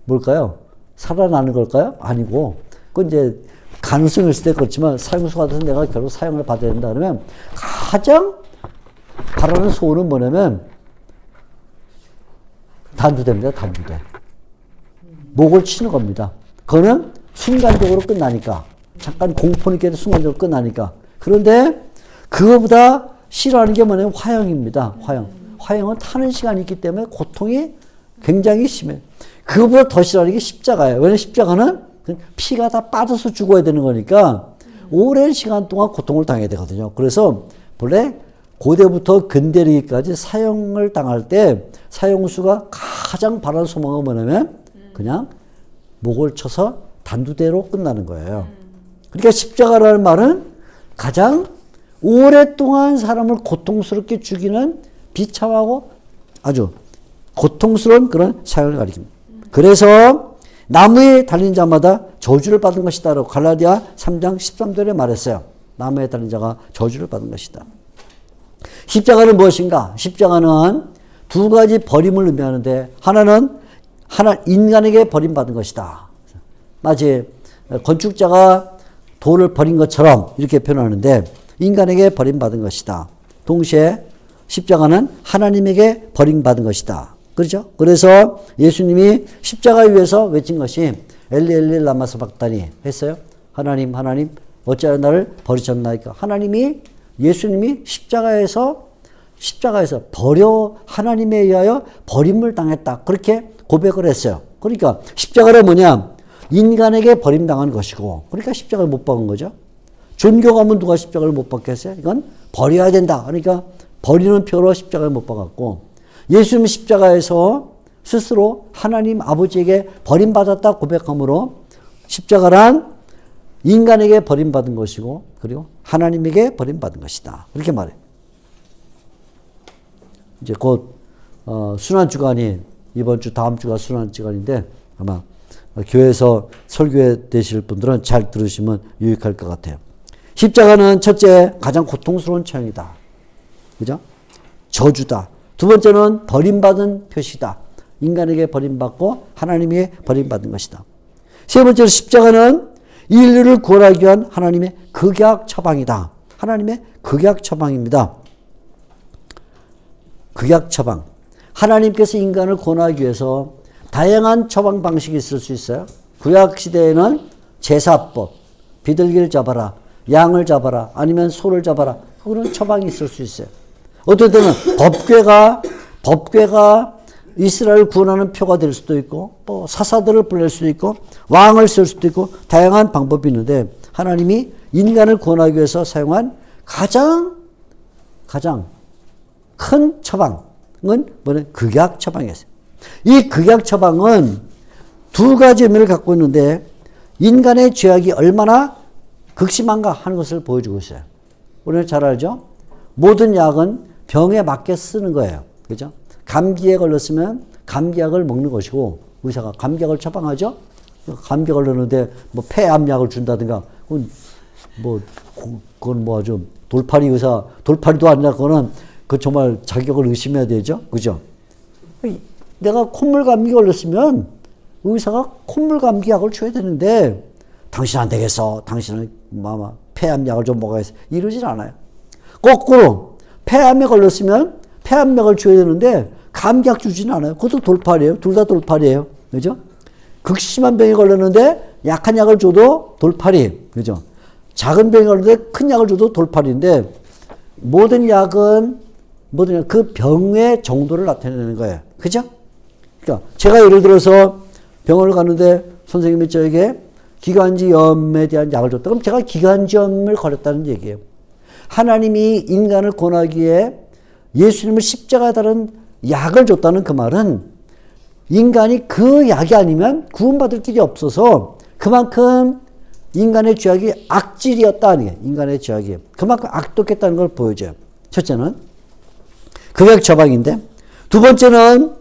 뭘까요? 살아나는 걸까요? 아니고 그건 이제 가능성이 있을 때 그렇지만 사형수가 돼서 내가 결국 사형을 받아야 된다 그러면 가장 바라는 소원은 뭐냐면 단두대입니다. 단두대. 목을 치는 겁니다. 그거는 순간적으로 끝나니까 잠깐 공포 느껴도 순간적으로 끝나니까. 그런데 그거보다 싫어하는 게 뭐냐면 화형입니다. 화형은 타는 시간이 있기 때문에 고통이 굉장히 심해요. 그거보다 더 싫어하는 게 십자가예요. 왜냐면 십자가는 피가 다 빠져서 죽어야 되는 거니까 오랜 시간 동안 고통을 당해야 되거든요. 그래서 본래 고대부터 근대리기까지 사형을 당할 때 사형수가 가장 바라는 소망은 뭐냐면 그냥 목을 쳐서 단두대로 끝나는 거예요. 그러니까 십자가라는 말은 가장 오랫동안 사람을 고통스럽게 죽이는 비참하고 아주 고통스러운 그런 사형을 가리킵니다. 그래서 나무에 달린 자마다 저주를 받은 것이다 라고 갈라디아 3장 13절에 말했어요. 나무에 달린 자가 저주를 받은 것이다. 십자가는 무엇인가? 십자가는 두 가지 버림을 의미하는데 하나는 인간에게 버림받은 것이다. 마치 건축자가 돌을 버린 것처럼 이렇게 표현하는데 인간에게 버림받은 것이다. 동시에 십자가는 하나님에게 버림받은 것이다. 그렇죠? 그래서 예수님이 십자가 위에서 외친 것이 엘리 엘리 라마 사박다니 했어요. 하나님 하나님 어찌하여 나를 버리셨나이까. 예수님이 십자가에서 하나님에 의하여 버림을 당했다. 그렇게 고백을 했어요. 그러니까 십자가는 뭐냐? 인간에게 버림당한 것이고, 그러니까 십자가를 못 박은 거죠. 존경하면 누가 십자가를 못 박겠어요? 이건 버려야 된다. 그러니까 버리는 표로 십자가를 못 박았고, 예수님 십자가에서 스스로 하나님 아버지에게 버림받았다 고백함으로 십자가란 인간에게 버림받은 것이고, 그리고 하나님에게 버림받은 것이다. 이렇게 말해요. 이제 곧 순환주간이 이번 주 다음 주가 순환주간인데 아마 교회에서 설교회 되실 분들은 잘 들으시면 유익할 것 같아요. 십자가는 첫째 가장 고통스러운 처형이다. 그죠? 저주다. 두 번째는 버림받은 표시다. 인간에게 버림받고 하나님에게 버림받은 것이다. 세 번째로 십자가는 인류를 구원하기 위한 하나님의 극약 처방이다. 하나님의 극약 처방입니다. 극약 처방. 하나님께서 인간을 구원하기 위해서 다양한 처방 방식이 있을 수 있어요. 구약 시대에는 제사법, 비둘기를 잡아라, 양을 잡아라, 아니면 소를 잡아라. 그런 처방이 있을 수 있어요. 어떨 때는 법궤가 이스라엘 구원하는 표가 될 수도 있고, 또 사사들을 보낼 수도 있고, 왕을 쓸 수도 있고, 다양한 방법이 있는데, 하나님이 인간을 구원하기 위해서 사용한 가장 큰 처방은 뭐냐? 극약 처방이었어요. 이 극약 처방은 두 가지 의미를 갖고 있는데, 인간의 죄악이 얼마나 극심한가 하는 것을 보여주고 있어요. 우리는 잘 알죠? 모든 약은 병에 맞게 쓰는 거예요. 그죠? 감기에 걸렸으면 감기약을 먹는 것이고, 의사가 감기약을 처방하죠? 감기 걸렸는데, 뭐, 폐암약을 준다든가, 그건 뭐 아주 돌팔이 의사, 돌팔이도 아니라 그거는 그 정말 자격을 의심해야 되죠? 그죠? 내가 콧물 감기 걸렸으면 의사가 콧물 감기 약을 줘야 되는데, 당신 안 되겠어. 당신은 폐암약을 좀 먹어야겠어. 이러질 않아요. 거꾸로, 폐암에 걸렸으면 폐암약을 줘야 되는데, 감기약 주지는 않아요. 그것도 돌팔이에요. 둘 다 돌팔이에요. 그죠? 극심한 병에 걸렸는데, 약한 약을 줘도 돌팔이. 그죠? 작은 병에 걸렸는데, 큰 약을 줘도 돌팔인데, 모든 약은 그 병의 정도를 나타내는 거예요. 그죠? 그러니까 제가 예를 들어서 병원을 갔는데 선생님이 저에게 기관지염에 대한 약을 줬다. 그럼 제가 기관지염을 걸렸다는 얘기예요. 하나님이 인간을 구원하기 위해 예수님을 십자가에 달은 약을 줬다는 그 말은 인간이 그 약이 아니면 구원받을 길이 없어서 그만큼 인간의 죄악이 악질이었다는 게 인간의 죄악이 그만큼 악독했다는 걸 보여줘요. 첫째는 극약 처방인데 두 번째는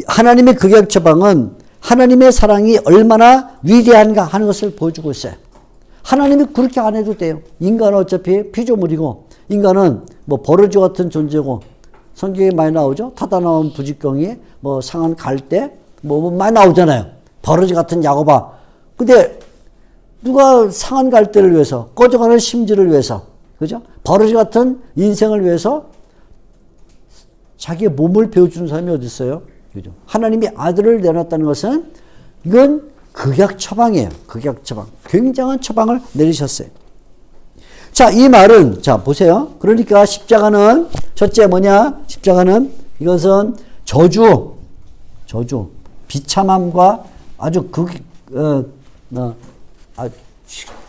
하나님의 극약 처방은 하나님의 사랑이 얼마나 위대한가 하는 것을 보여주고 있어요. 하나님이 그렇게 안 해도 돼요. 인간은 어차피 피조물이고 인간은 뭐 버러지 같은 존재고 성경에 많이 나오죠. 타다 나온 부직경이 뭐 상한 갈대 뭐 많이 나오잖아요. 버러지 같은 야곱아. 근데 누가 상한 갈대를 위해서 꺼져가는 심지를 위해서 그죠? 버러지 같은 인생을 위해서 자기의 몸을 베어주는 사람이 어디 있어요? 그죠? 하나님이 아들을 내놨다는 것은 이건 극약 처방이에요. 극약 처방. 굉장한 처방을 내리셨어요. 자, 이 말은 자 보세요. 그러니까 십자가는 첫째 뭐냐? 십자가는 이것은 저주, 비참함과 아주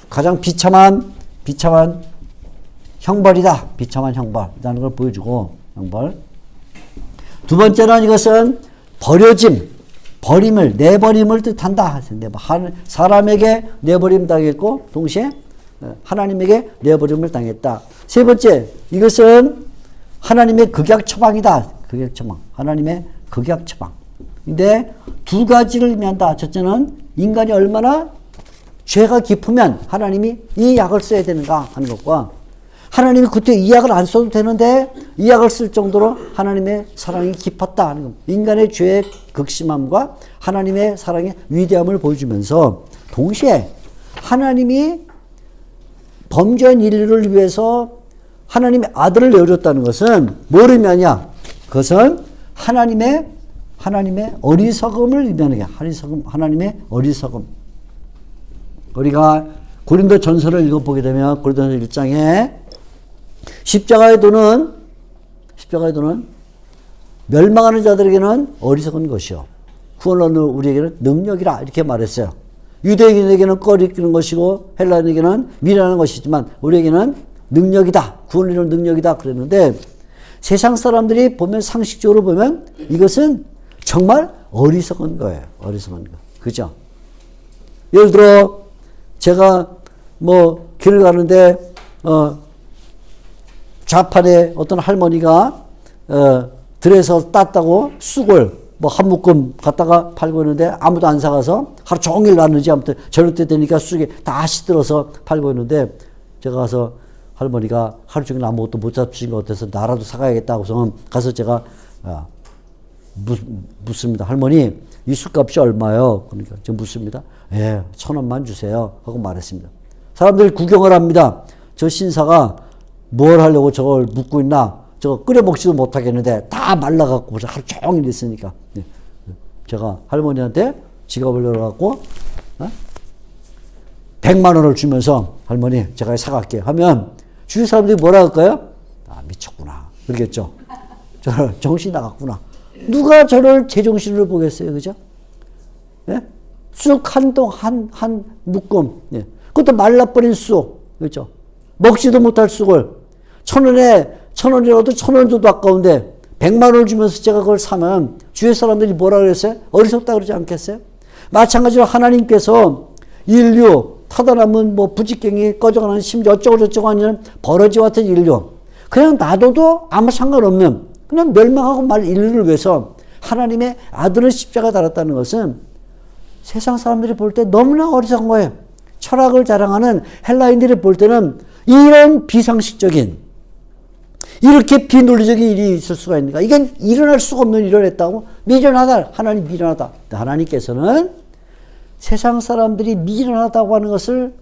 가장 비참한 형벌이다. 비참한 형벌이라는 걸 보여주고 형벌. 두 번째는 이것은 버림을 내버림을 뜻한다. 사람에게 내버림 당했고 동시에 하나님에게 내버림을 당했다. 세 번째, 이것은 하나님의 극약 처방이다. 극약 처방. 하나님의 극약 처방. 근데 두 가지를 의미한다. 첫째는 인간이 얼마나 죄가 깊으면 하나님이 이 약을 써야 되는가 하는 것과 하나님이 그때 이 약을 안 써도 되는데 이 약을 쓸 정도로 하나님의 사랑이 깊었다 하는 것. 인간의 죄의 극심함과 하나님의 사랑의 위대함을 보여주면서 동시에 하나님이 범죄한 인류를 위해서 하나님의 아들을 내어줬다는 것은 뭘 의미하냐? 그것은 하나님의 어리석음을 의미하는 게 하나님의 어리석음. 우리가 고린도 전서를 읽어보게 되면 고린도전서 1장에 십자가의 도는 멸망하는 자들에게는 어리석은 것이요 구원을 얻는 우리에게는 능력이라 이렇게 말했어요. 유대인에게는 꺼리끼는 것이고 헬라인에게는 미련한 것이지만 우리에게는 능력이다. 구원을 이루는 능력이다 그랬는데 세상 사람들이 보면 상식적으로 보면 이것은 정말 어리석은 거예요. 어리석은 거. 그죠? 예를 들어 제가 뭐 길을 가는데 좌판에 어떤 할머니가 들에서 땄다고 쑥을 뭐 한 묶음 갖다가 팔고 있는데 아무도 안 사가서 하루 종일 놨는지 아무튼 저녁 때 되니까 쑥이 다 시들어서 팔고 있는데 제가 가서 할머니가 하루 종일 아무것도 못 잡수신 것 같아서 나라도 사가야겠다 하고서 가서 제가 묻습니다. 할머니 이 쑥값이 얼마요? 그러니까 제가 묻습니다. 1,000원만 주세요 하고 말했습니다. 사람들이 구경을 합니다. 저 신사가 뭘 하려고 저걸 묻고 있나? 저거 끓여 먹지도 못하겠는데 다 말라갖고 하루 종일 있으니까 제가 할머니한테 지갑을 열어갖고 100만 원을 주면서 할머니 제가 사갈게요 하면 주위 사람들이 뭐라 할까요? 미쳤구나 그러겠죠. 저를 정신 나갔구나. 누가 저를 제정신으로 보겠어요. 그죠? 예? 쑥 한 묶음. 예. 그것도 말라버린 쑥. 그죠? 먹지도 못할 쑥을 1,000원이라도 1,000원 줘도 아까운데 100만 원을 주면서 제가 그걸 사면 주위 사람들이 뭐라 그랬어요? 어리석다 그러지 않겠어요? 마찬가지로 하나님께서 인류 타다남은 뭐 부직경이 꺼져가는 심지어 어쩌고저쩌고 하는 버러지 같은 인류 그냥 놔둬도 아무 상관없는 그냥 멸망하고 말 인류를 위해서 하나님의 아들을 십자가에 달았다는 것은 세상 사람들이 볼 때 너무나 어리석은 거예요. 철학을 자랑하는 헬라인들이 볼 때는 이런 비상식적인 이렇게 비논리적인 일이 있을 수가 있는가? 이건 일어날 수가 없는 일을 했다고? 미련하다. 하나님 미련하다. 하나님께서는 세상 사람들이 미련하다고 하는 것을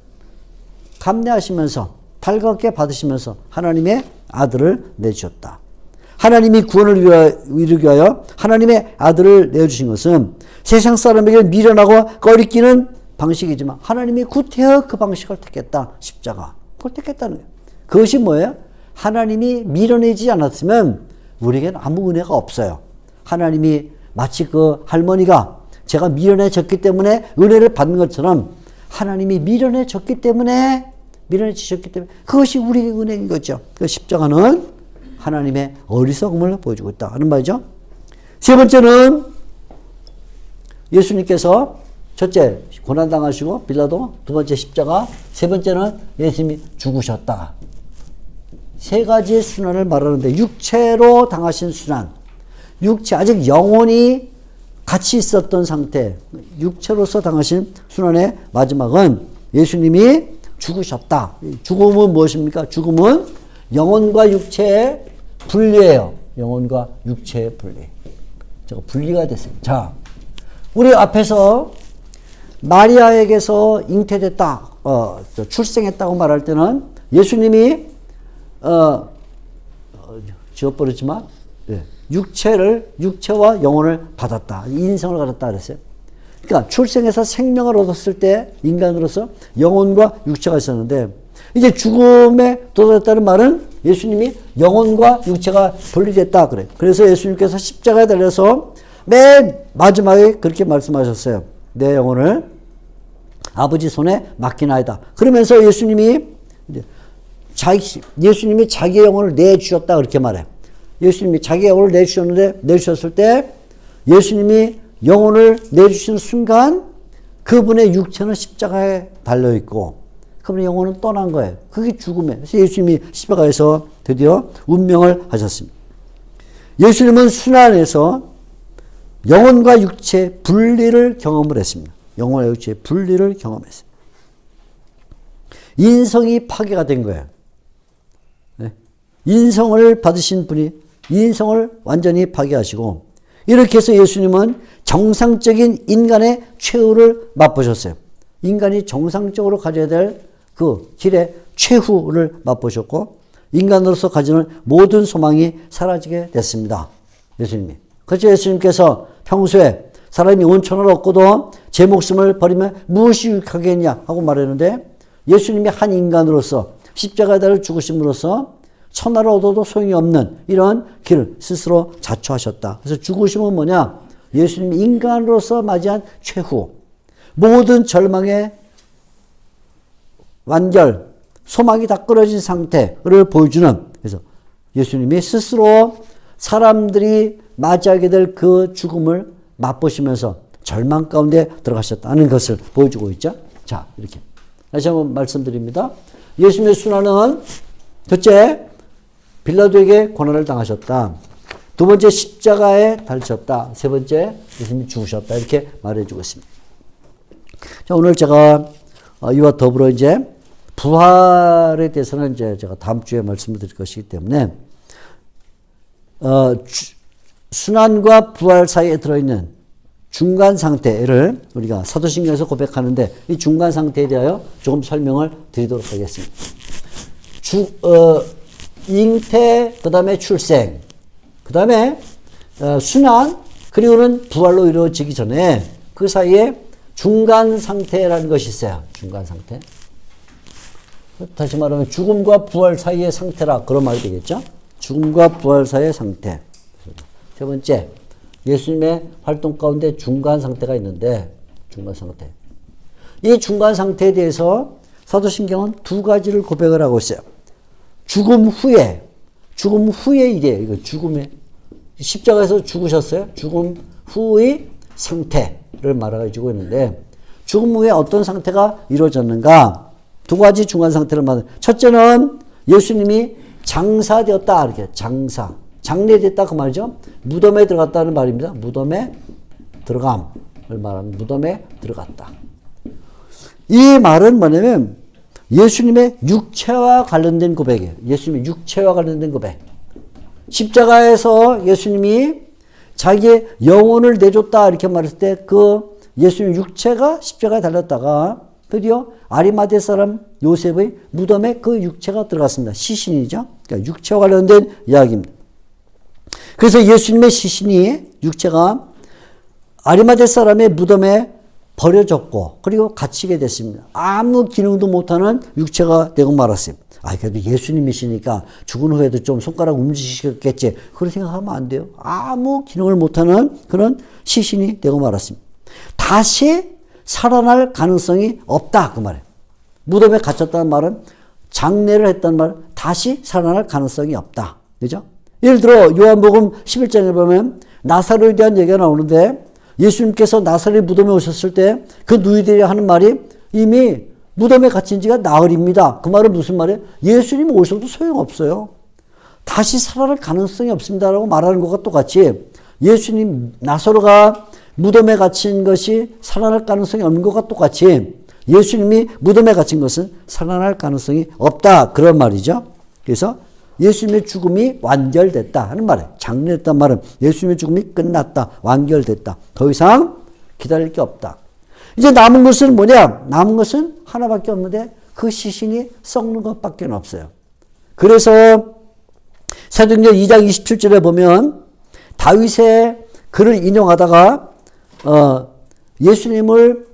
감내하시면서 달갑게 받으시면서 하나님의 아들을 내주셨다. 하나님이 구원을 이루기 위하여 하나님의 아들을 내주신 것은 세상 사람에게 미련하고 꺼리끼는 방식이지만 하나님이 구태여 그 방식을 택했다. 십자가. 그걸 택했다는 거예요. 그것이 뭐예요? 하나님이 밀어내지 않았으면 우리에게는 아무 은혜가 없어요. 하나님이 마치 그 할머니가 제가 미련해졌기 때문에 은혜를 받는 것처럼 하나님이 미련해졌기 때문에 미련해지셨기 때문에 그것이 우리의 은혜인 거죠. 그 십자가는 하나님의 어리석음을 보여주고 있다 하는 말이죠. 세 번째는 예수님께서 첫째, 고난당하시고 빌라도, 두 번째 십자가, 세 번째는 예수님이 죽으셨다. 세 가지의 순환을 말하는데 육체로 당하신 순환, 육체 아직 영혼이 같이 있었던 상태, 육체로서 당하신 순환의 마지막은 예수님이 죽으셨다. 죽음은 무엇입니까? 죽음은 영혼과 육체의 분리예요. 영혼과 육체의 분리. 제가 분리가 됐어요. 자, 우리 앞에서 마리아에게서 잉태됐다, 출생했다고 말할 때는 예수님이 지워버렸지만 육체와 영혼을 받았다. 인성을 받았다 그랬어요. 그러니까 출생해서 생명을 얻었을 때 인간으로서 영혼과 육체가 있었는데 이제 죽음에 도달했다는 말은 예수님이 영혼과 육체가 분리됐다 그래. 그래서 예수님께서 십자가에 달려서 맨 마지막에 그렇게 말씀하셨어요. 내 영혼을 아버지 손에 맡기나이다. 그러면서 예수님이 자기의 영혼을 내주셨다 그렇게 말해요. 예수님이 자기의 영혼을 내주셨을 때 예수님이 영혼을 내주시는 순간 그분의 육체는 십자가에 달려있고 그분의 영혼은 떠난 거예요. 그게 죽음이에요. 그래서 예수님이 십자가에서 드디어 운명을 하셨습니다. 예수님은 순환에서 영혼과 육체 분리를 경험을 했습니다. 영혼과 육체의 분리를 경험했습니다. 인성이 파괴가 된 거예요. 네. 인성을 받으신 분이 인성을 완전히 파괴하시고 이렇게 해서 예수님은 정상적인 인간의 최후를 맛보셨어요. 인간이 정상적으로 가져야 될 그 길의 최후를 맛보셨고 인간으로서 가지는 모든 소망이 사라지게 됐습니다. 예수님이. 그래서 예수님께서 평소에 사람이 온천을 얻고도 제 목숨을 버리면 무엇이 유익하겠냐 하고 말했는데 예수님이 한 인간으로서 십자가에 달려 죽으심으로써 천하를 얻어도 소용이 없는 이런 길을 스스로 자초하셨다. 그래서 죽으심은 뭐냐? 예수님이 인간으로서 맞이한 최후. 모든 절망의 완결, 소망이 다 끊어진 상태를 보여주는 그래서 예수님이 스스로 사람들이 맞이하게 될 그 죽음을 맛보시면서 절망 가운데 들어가셨다는 것을 보여주고 있죠. 자, 이렇게. 다시 한번 말씀드립니다. 예수님의 순환은 첫째, 빌라도에게 고난을 당하셨다. 두 번째, 십자가에 달리셨다. 세 번째, 예수님이 죽으셨다. 이렇게 말해주고 있습니다. 자, 오늘 제가 이와 더불어 이제 부활에 대해서는 이제 제가 다음 주에 말씀을 드릴 것이기 때문에 순환과 부활 사이에 들어있는 중간 상태를 우리가 사도신경에서 고백하는데 이 중간 상태에 대하여 조금 설명을 드리도록 하겠습니다. 잉태, 그 다음에 출생, 그 다음에 순환, 그리고는 부활로 이루어지기 전에 그 사이에 중간 상태라는 것이 있어요. 중간 상태. 다시 말하면 죽음과 부활 사이의 상태라 그런 말이 되겠죠. 죽음과 부활 사이의 상태. 세 번째, 예수님의 활동 가운데 중간 상태가 있는데 중간 상태. 이 중간 상태에 대해서 사도신경은 두 가지를 고백을 하고 있어요. 죽음 후에 일이에요. 이거 죽음에 십자가에서 죽으셨어요. 죽음 후의 상태를 말해주고 있는데 죽음 후에 어떤 상태가 이루어졌는가? 두 가지 중간 상태를 말하는. 첫째는 예수님이 장사되었다. 이렇게 장례됐다 그 말이죠. 무덤에 들어갔다는 말입니다. 무덤에 들어감을 말하는 무덤에 들어갔다. 이 말은 뭐냐면 예수님의 육체와 관련된 고백이에요. 예수님의 육체와 관련된 고백. 십자가에서 예수님이 자기의 영혼을 내줬다 이렇게 말했을 때 그 예수님 육체가 십자가에 달렸다가 드디어 아리마대 사람 요셉의 무덤에 그 육체가 들어갔습니다. 시신이죠. 그러니까 육체와 관련된 이야기입니다. 그래서 예수님의 시신이 육체가 아리마대 사람의 무덤에 버려졌고 그리고 갇히게 됐습니다. 아무 기능도 못하는 육체가 되고 말았어요. 그래도 예수님이시니까 죽은 후에도 좀 손가락 움직이시겠지. 그런 생각하면 안 돼요. 아무 기능을 못하는 그런 시신이 되고 말았습니다. 다시 살아날 가능성이 없다 그 말이에요. 무덤에 갇혔다는 말은 장례를 했다는 말은 다시 살아날 가능성이 없다. 그죠? 예를 들어 요한복음 11장에 보면 나사로에 대한 얘기가 나오는데 예수님께서 나사렛 무덤에 오셨을 때 그 누이들이 하는 말이 이미 무덤에 갇힌 지가 나흘입니다. 그 말은 무슨 말이에요? 예수님 오셔도 소용없어요. 다시 살아날 가능성이 없습니다라고 말하는 것과 똑같이 예수님 나사로가 무덤에 갇힌 것이 살아날 가능성이 없는 것과 똑같이 예수님이 무덤에 갇힌 것은 살아날 가능성이 없다. 그런 말이죠. 그래서 예수님의 죽음이 완결됐다 하는 말이에요. 장례했단 말은 예수님의 죽음이 끝났다. 완결됐다. 더 이상 기다릴 게 없다. 이제 남은 것은 뭐냐? 남은 것은 하나밖에 없는데 그 시신이 썩는 것밖에 없어요. 그래서 사도행전 2장 27절에 보면 다윗의 글을 인용하다가 예수님을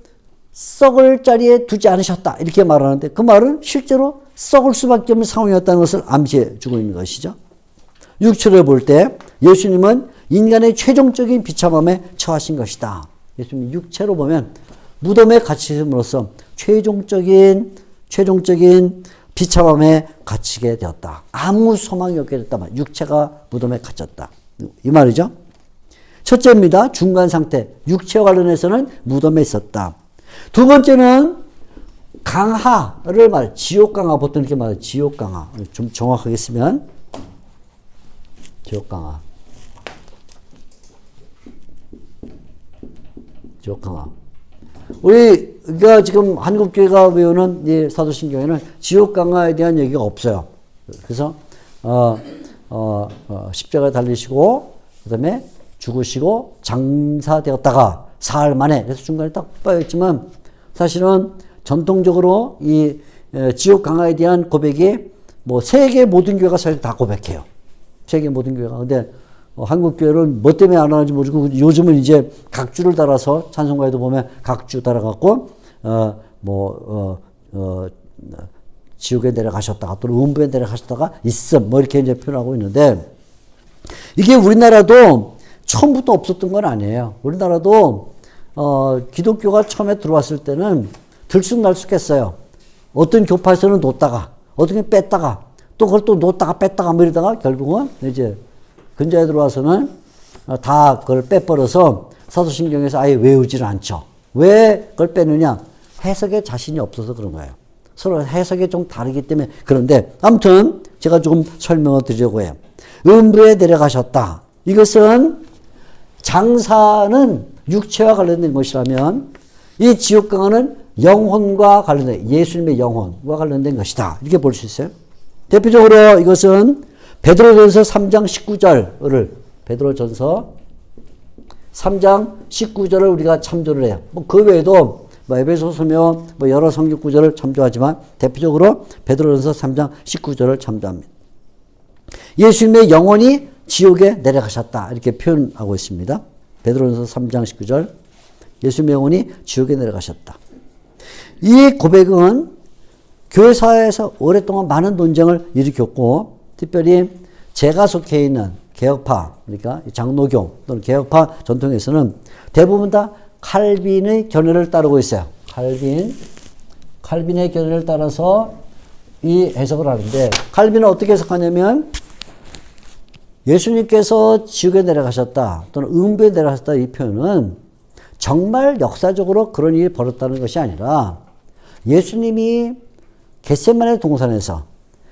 썩을 자리에 두지 않으셨다 이렇게 말하는데 그 말은 실제로 썩을 수밖에 없는 상황이었다는 것을 암시해 주고 있는 것이죠. 6절에 볼 때 예수님은 인간의 최종적인 비참함에 처하신 것이다. 예수님 육체로 보면 무덤에 갇히심으로써 최종적인 비참함에 갇히게 되었다. 아무 소망이 없게 됐다. 육체가 무덤에 갇혔다. 이 말이죠. 첫째입니다. 중간 상태. 육체와 관련해서는 무덤에 있었다. 두 번째는 강하를 말해. 지옥 강하. 보통 이렇게 말해요. 지옥 강하. 좀 정확하게 쓰면 지옥 강하. 지옥 강하. 우리가 지금 한국교회가 외우는 이 사도신경에는 지옥 강하에 대한 얘기가 없어요. 그래서 십자가에 달리시고 그다음에 죽으시고 장사되었다가 사흘 만에 그래서 중간에 딱 빠졌지만 사실은 전통적으로 이 지옥 강하에 대한 고백이 뭐 세계 모든 교회가 사실 다 고백해요. 세계 모든 교회가. 근데 한국 교회는 뭐 때문에 안 하는지 모르고 요즘은 이제 각주를 달아서 찬송가에도 보면 각주 달아갖고 지옥에 내려가셨다가 또는 음부에 내려가셨다가 있음 뭐 이렇게 이제 표현하고 있는데 이게 우리나라도 처음부터 없었던 건 아니에요. 우리나라도 기독교가 처음에 들어왔을 때는 들쑥날쑥했어요. 어떤 교파에서는 놓다가 어떤 게 뺐다가 또 그걸 또 놓다가 뺐다가 뭐 이러다가 결국은 이제 근자에 들어와서는 다 그걸 빼버려서 사도신경에서 아예 외우지를 않죠. 왜 그걸 빼느냐? 해석에 자신이 없어서 그런 거예요. 서로 해석이 좀 다르기 때문에 그런데 아무튼 제가 조금 설명을 드리려고 해요. 음부에 내려가셨다. 이것은 장사는 육체와 관련된 것이라면 이 지옥강은 영혼과 관련된 예수님의 영혼과 관련된 것이다. 이렇게 볼 수 있어요. 대표적으로 이것은 베드로전서 3장 19절을 베드로전서 3장 19절을 우리가 참조를 해요. 그 외에도 에베소서며 여러 성경 구절을 참조하지만 대표적으로 베드로전서 3장 19절을 참조합니다. 예수님의 영혼이 지옥에 내려가셨다. 이렇게 표현하고 있습니다. 베드로전서 3장 19절 예수님의 영혼이 지옥에 내려가셨다. 이 고백은 교회사에서 오랫동안 많은 논쟁을 일으켰고 특별히 제가 속해 있는 개혁파 그러니까 장로교 또는 개혁파 전통에서는 대부분 다 칼빈의 견해를 따르고 있어요. 칼빈의 견해를 따라서 이 해석을 하는데 칼빈은 어떻게 해석하냐면 예수님께서 지옥에 내려가셨다 또는 음부에 내려가셨다 이 표현은 정말 역사적으로 그런 일이 벌어졌다는 것이 아니라 예수님이 겟세마네 동산에서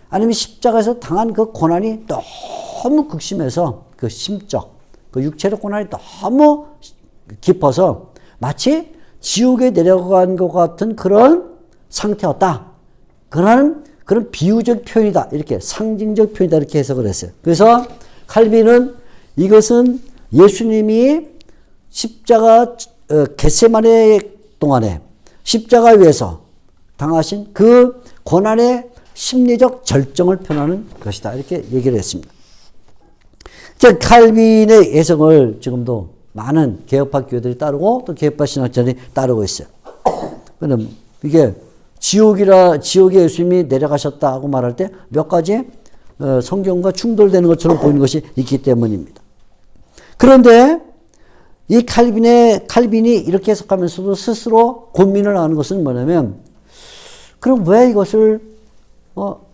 아니면 십자가에서 당한 그 고난이 너무 극심해서 그 심적, 그 육체적 고난이 너무 깊어서 마치 지옥에 내려간 것 같은 그런 상태였다. 그런 비유적 표현이다. 이렇게 상징적 표현이다. 이렇게 해석을 했어요. 그래서 칼빈은 이것은 예수님이 십자가 겟세마네 동안에 십자가 위에서 당하신 그 고난의 심리적 절정을 표현하는 것이다. 이렇게 얘기를 했습니다. 칼빈의 해석을 지금도 많은 개혁파 교회들이 따르고 또 개혁파 신학자들이 따르고 있어요. 그럼 이게 지옥에 예수님이 내려가셨다고 말할 때 몇 가지 성경과 충돌되는 것처럼 보이는 것이 있기 때문입니다. 그런데 이 칼빈이 이렇게 해석하면서도 스스로 고민을 하는 것은 뭐냐면 그럼 왜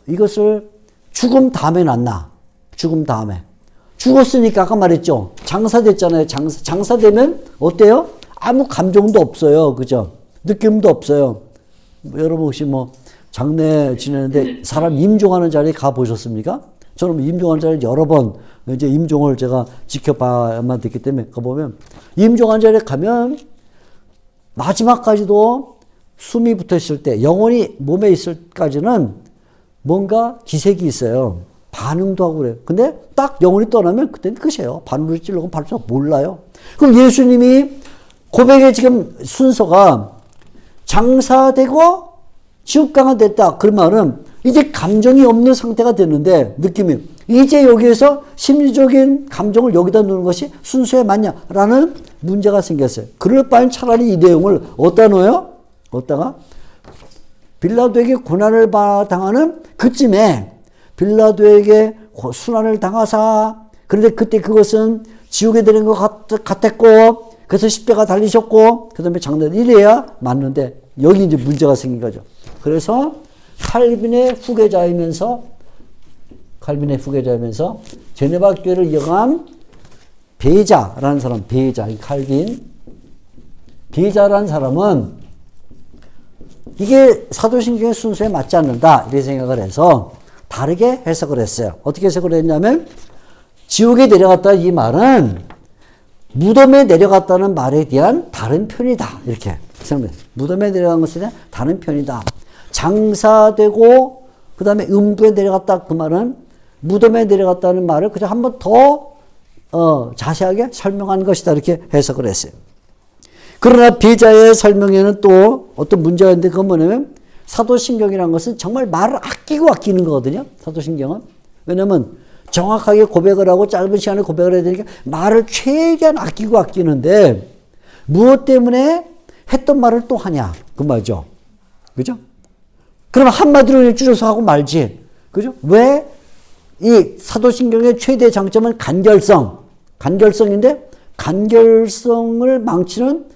이것을 죽음 다음에 났나? 죽음 다음에. 죽었으니까 아까 말했죠. 장사됐잖아요. 장사되면 어때요? 아무 감정도 없어요. 그죠? 느낌도 없어요. 여러분 혹시 뭐 장례 지내는데 사람 임종하는 자리에 가 보셨습니까? 저는 임종하는 자리에 여러 번 이제 임종을 제가 지켜봐야만 됐기 때문에 가보면 임종하는 자리에 가면 마지막까지도 숨이 붙어 있을 때 영혼이 몸에 있을 때까지는 뭔가 기색이 있어요. 반응도 하고 그래요. 근데 딱 영혼이 떠나면 그때는 끝이에요. 바늘을 찌르고 발도 몰라요. 그럼 예수님이 고백의 지금 순서가 장사되고 지옥강화 됐다. 그 말은 이제 감정이 없는 상태가 됐는데 느낌이 이제 여기에서 심리적인 감정을 여기다 놓는 것이 순서에 맞냐라는 문제가 생겼어요. 그럴 바엔 차라리 이 내용을 어디다 놓아요? 어디다가 빌라도에게 고난을 당하는 그쯤에 빌라도에게 순환을 당하사 그런데 그때 그것은 지옥에 되는 것 같았고 그래서 십자가 달리셨고 그 다음에 장례 이래야 맞는데 여기 이제 문제가 생긴 거죠. 그래서 칼빈의 후계자이면서 제네바 교회를 이어간 베자라는 사람, 칼빈 베자라는 사람은 이게 사도신경의 순서에 맞지 않는다 이렇게 생각을 해서 다르게 해석을 했어요. 어떻게 해석을 했냐면 지옥에 내려갔다 이 말은 무덤에 내려갔다는 말에 대한 다른 편이다 이렇게 생각해요. 무덤에 내려간 것에 대한 다른 편이다. 장사되고 그 다음에 음부에 내려갔다 그 말은 무덤에 내려갔다는 말을 그냥 한 번 더 자세하게 설명한 것이다 이렇게 해석을 했어요. 그러나 비자의 설명에는 또 어떤 문제가 있는데 그건 뭐냐면 사도신경이라는 것은 정말 말을 아끼는 거거든요. 사도신경은. 왜냐면 정확하게 고백을 하고 짧은 시간에 고백을 해야 되니까 말을 최대한 아끼는데 무엇 때문에 했던 말을 또 하냐 그 말이죠. 그죠? 그럼 한마디로 줄여서 하고 말지. 그죠? 왜? 이 사도신경의 최대 장점은 간결성인데 간결성을 망치는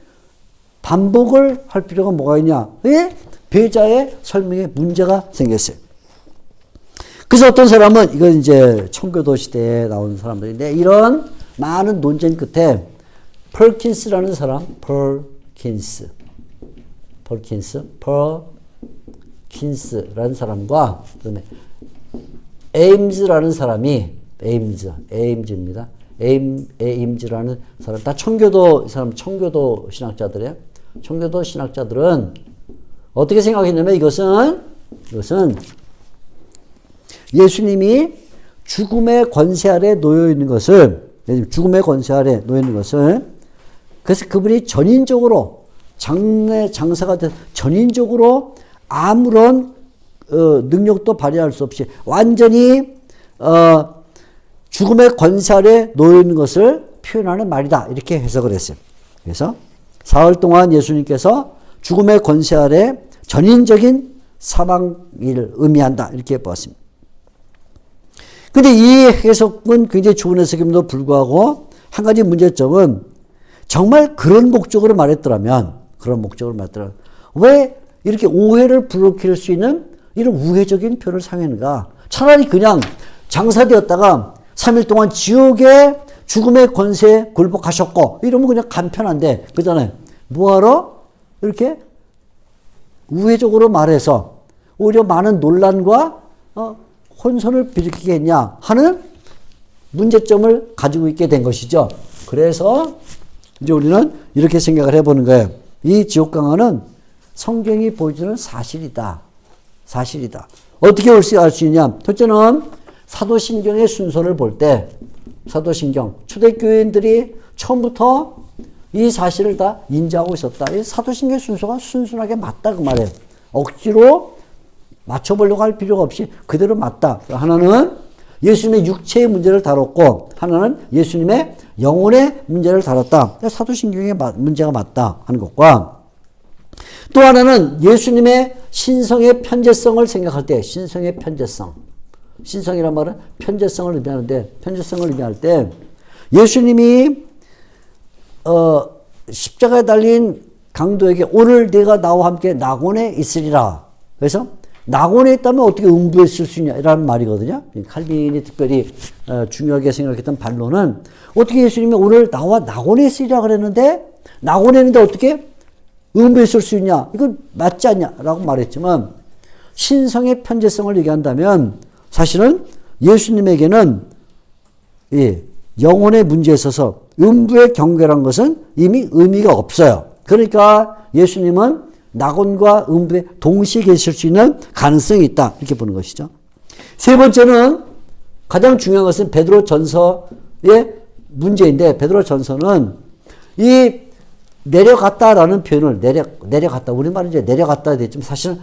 반복을 할 필요가 뭐가 있냐? 왜? 배자의 설명에 문제가 생겼어요. 그래서 어떤 사람은 이건 이제 청교도 시대에 나오는 사람들인데 이런 많은 논쟁 끝에 펄킨스라는 사람, 펄킨스라는 사람과 그다음에 에임즈라는 사람이 에임즈입니다. 에임즈라는 사람 다 청교도 신학자들이에요. 청교도 신학자들은 어떻게 생각했냐면 이것은 예수님이 죽음의 권세 아래 놓여 있는 것을 그래서 그분이 전인적으로 장사가 된 전인적으로 아무런 능력도 발휘할 수 없이 완전히 죽음의 권세 아래 놓여 있는 것을 표현하는 말이다 이렇게 해석을 했어요. 그래서 사흘 동안 예수님께서 죽음의 권세 아래 전인적인 사망을 의미한다 이렇게 보았습니다. 근데 이 해석은 굉장히 좋은 해석임에도 불구하고 한 가지 문제점은 정말 그런 목적으로 말했더라면 왜 이렇게 오해를 불러일으킬 수 있는 이런 우회적인 표현을 사용했는가? 차라리 그냥 장사되었다가 3일 동안 지옥의 죽음의 권세에 굴복하셨고 이러면 그냥 간편한데 그잖아요. 뭐하러 이렇게 우회적으로 말해서 오히려 많은 논란과 혼선을 일으키게 했냐 하는 문제점을 가지고 있게 된 것이죠. 그래서 이제 우리는 이렇게 생각을 해보는 거예요. 이 지옥강화는 성경이 보여주는 사실이다. 어떻게 알 수 있냐? 첫째는 사도신경의 순서를 볼 때 사도신경 초대교인들이 처음부터 이 사실을 다 인지하고 있었다. 이 사도신경의 순서가 순순하게 맞다 그 말이에요. 억지로 맞춰보려고 할 필요가 없이 그대로 맞다. 하나는 예수님의 육체의 문제를 다뤘고 하나는 예수님의 영혼의 문제를 다뤘다. 사도신경의 문제가 맞다 하는 것과 또 하나는 예수님의 신성의 편재성을 생각할 때 신성의 편재성. 신성이란 말은 편재성을 의미할 때 예수님이 십자가에 달린 강도에게 오늘 네가 나와 함께 낙원에 있으리라. 그래서 낙원에 있다면 어떻게 음부에 있을 수 있냐 이라는 말이거든요. 칼빈이 특별히 중요하게 생각했던 반론은 어떻게 예수님이 오늘 나와 낙원에 있으리라 그랬는데 낙원에 있는데 어떻게 음부에 있을 수 있냐, 이건 맞지 않냐라고 말했지만 신성의 편재성을 얘기한다면 사실은 예수님에게는 영혼의 문제에 있어서 음부의 경계란 것은 이미 의미가 없어요. 그러니까 예수님은 낙원과 음부에 동시에 계실 수 있는 가능성이 있다, 이렇게 보는 것이죠. 세 번째는 가장 중요한 것은 베드로전서의 문제인데, 베드로전서는 이 내려갔다라는 표현을 내려갔다, 우리말은 이제 내려갔다 되지만 사실은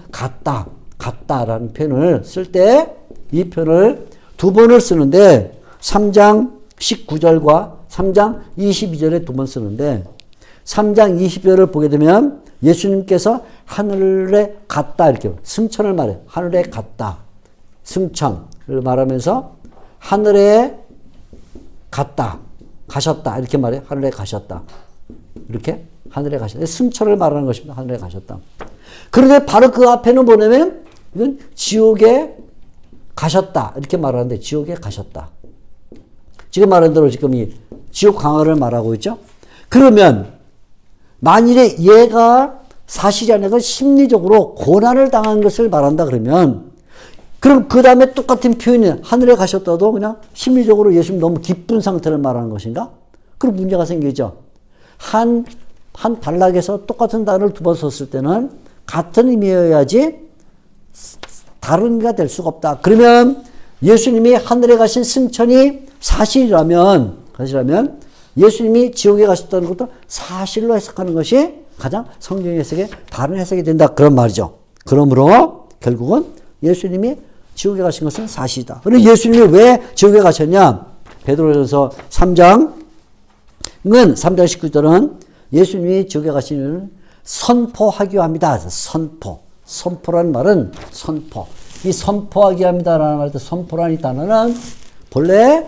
갔다라는 표현을 쓸 때 이 표현을 두 번을 쓰는데 3장 19절과 3장 22절에 두 번 쓰는데 3장 20절을 보게 되면 예수님께서 하늘에 갔다 이렇게 승천을 말해요. 하늘에 갔다. 승천을 말하면서 하늘에 갔다. 가셨다. 이렇게 말해요. 하늘에 가셨다. 이렇게 하늘에 가셨다. 승천을 말하는 것입니다. 하늘에 가셨다. 그런데 바로 그 앞에는 뭐냐면 이건 지옥에 가셨다. 이렇게 말하는데 지옥에 가셨다. 지금 말한 대로 지금 이 지옥 강화를 말하고 있죠. 그러면 만일에 얘가 사실이 아니라 심리적으로 고난을 당한 것을 말한다 그러면 그럼 그 다음에 똑같은 표현이 하늘에 가셨다도 그냥 심리적으로 예수님 너무 기쁜 상태를 말하는 것인가? 그럼 문제가 생기죠. 한 단락에서 똑같은 단어를 두 번 썼을 때는 같은 의미여야지 다른 의미가 될 수가 없다. 그러면 예수님이 하늘에 가신 승천이 사실이라면 예수님이 지옥에 가셨다는 것도 사실로 해석하는 것이 가장 성경 해석의 바른 해석이 된다, 그런 말이죠. 그러므로 결국은 예수님이 지옥에 가신 것은 사실이다. 그런데 예수님이 왜 지옥에 가셨냐? 베드로전서 3장은 3장 19절은 예수님이 지옥에 가신 이유는 선포하기 합니다. 선포라는 말은 선포. 이 선포하기 합니다라는 말도 선포라는 단어는 본래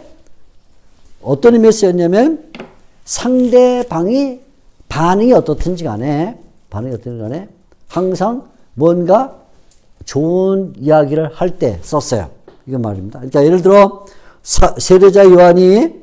어떤 의미에 쓰였냐면 상대방이 반응이 어떻든지 간에 항상 뭔가 좋은 이야기를 할 때 썼어요. 이건 말입니다. 그러니까 예를 들어 세례자 요한이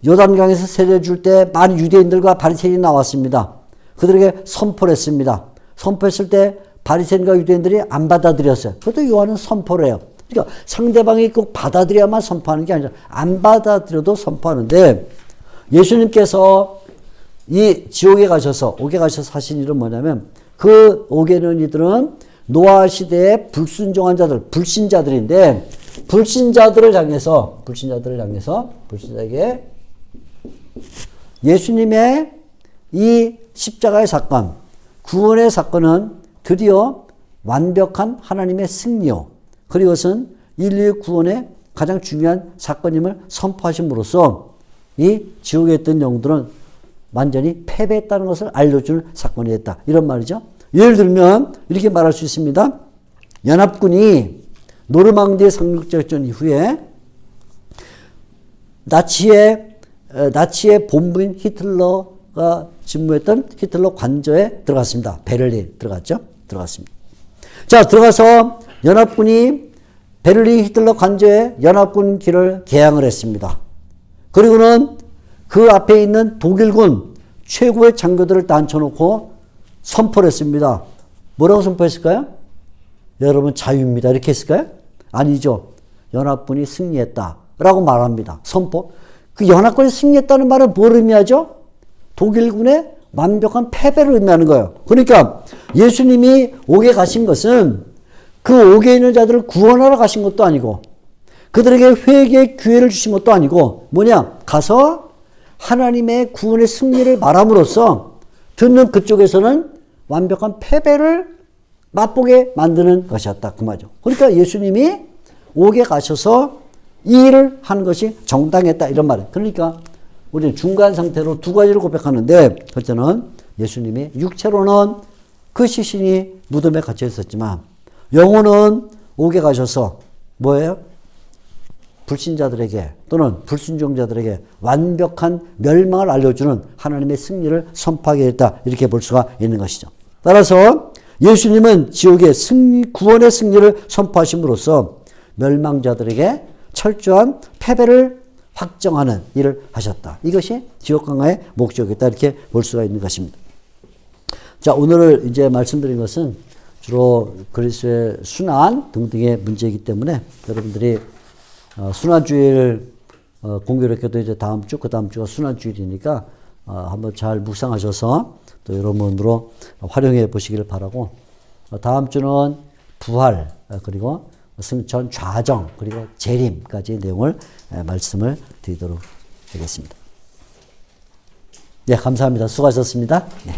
요단강에서 세례 줄 때 많은 유대인들과 바리새인이 나왔습니다. 그들에게 선포를 했습니다. 선포했을 때 바리새인과 유대인들이 안 받아들였어요. 그것도 요한은 선포를 해요. 그러니까 상대방이 꼭 받아들여야만 선포하는 게 아니라 안 받아들여도 선포하는데, 예수님께서 이 지옥에 가셔서 오게 가셔서 하신 일은 뭐냐면 그 오게 있는 이들은 노아 시대의 불순종한 자들, 불신자들인데 불신자들을 향해서 불신자에게 예수님의 이 십자가의 사건, 구원의 사건은 드디어 완벽한 하나님의 승리요, 그리고 그것은 인류의 구원의 가장 중요한 사건임을 선포하심으로써 이 지옥에 있던 영들은 완전히 패배했다는 것을 알려주는 사건이 됐다, 이런 말이죠. 예를 들면 이렇게 말할 수 있습니다. 연합군이 노르망디의 상륙작전 이후에 나치의 본부인 히틀러가 진무했던 히틀러 관저에 들어갔습니다. 베를린 들어갔습니다. 자, 들어가서 연합군이 베를린 히틀러 관저에 연합군 길을 개항을 했습니다. 그리고는 그 앞에 있는 독일군 최고의 장교들을 다 앉혀놓고 선포를 했습니다. 뭐라고 선포했을까요? 여러분 자유입니다, 이렇게 했을까요? 아니죠. 연합군이 승리했다라고 말합니다. 선포. 그 연합군이 승리했다는 말은 뭘 의미하죠? 독일군의 완벽한 패배를 의미하는 거예요. 그러니까 예수님이 옥에 가신 것은 그 옥에 있는 자들을 구원하러 가신 것도 아니고 그들에게 회개의 기회를 주신 것도 아니고 뭐냐? 가서 하나님의 구원의 승리를 말함으로써 듣는 그쪽에서는 완벽한 패배를 맛보게 만드는 것이었다, 그 말이죠. 그러니까 예수님이 옥에 가셔서 이 일을 하는 것이 정당했다, 이런 말이에요. 그러니까 우리는 중간 상태로 두 가지를 고백하는데, 첫째는 예수님이 육체로는 그 시신이 무덤에 갇혀 있었지만 영혼은 옥에 가셔서 뭐예요? 불신자들에게 또는 불순종자들에게 완벽한 멸망을 알려주는 하나님의 승리를 선포하게 했다, 이렇게 볼 수가 있는 것이죠. 따라서 예수님은 지옥의 승리, 구원의 승리를 선포하심으로써 멸망자들에게 철저한 패배를 확정하는 일을 하셨다. 이것이 지옥 강화의 목적이다. 이렇게 볼 수가 있는 것입니다. 자, 오늘 이제 말씀드린 것은 주로 그리스도의 순환 등등의 문제이기 때문에 여러분들이 순환주일 공교롭게도 이제 다음 주, 그 다음 주가 순환주일이니까 한번 잘 묵상하셔서 또 여러분으로 활용해 보시기를 바라고, 다음 주는 부활, 그리고 승천, 좌정, 그리고 재림까지 내용을 말씀을 드리도록 하겠습니다. 네, 감사합니다. 수고하셨습니다. 네.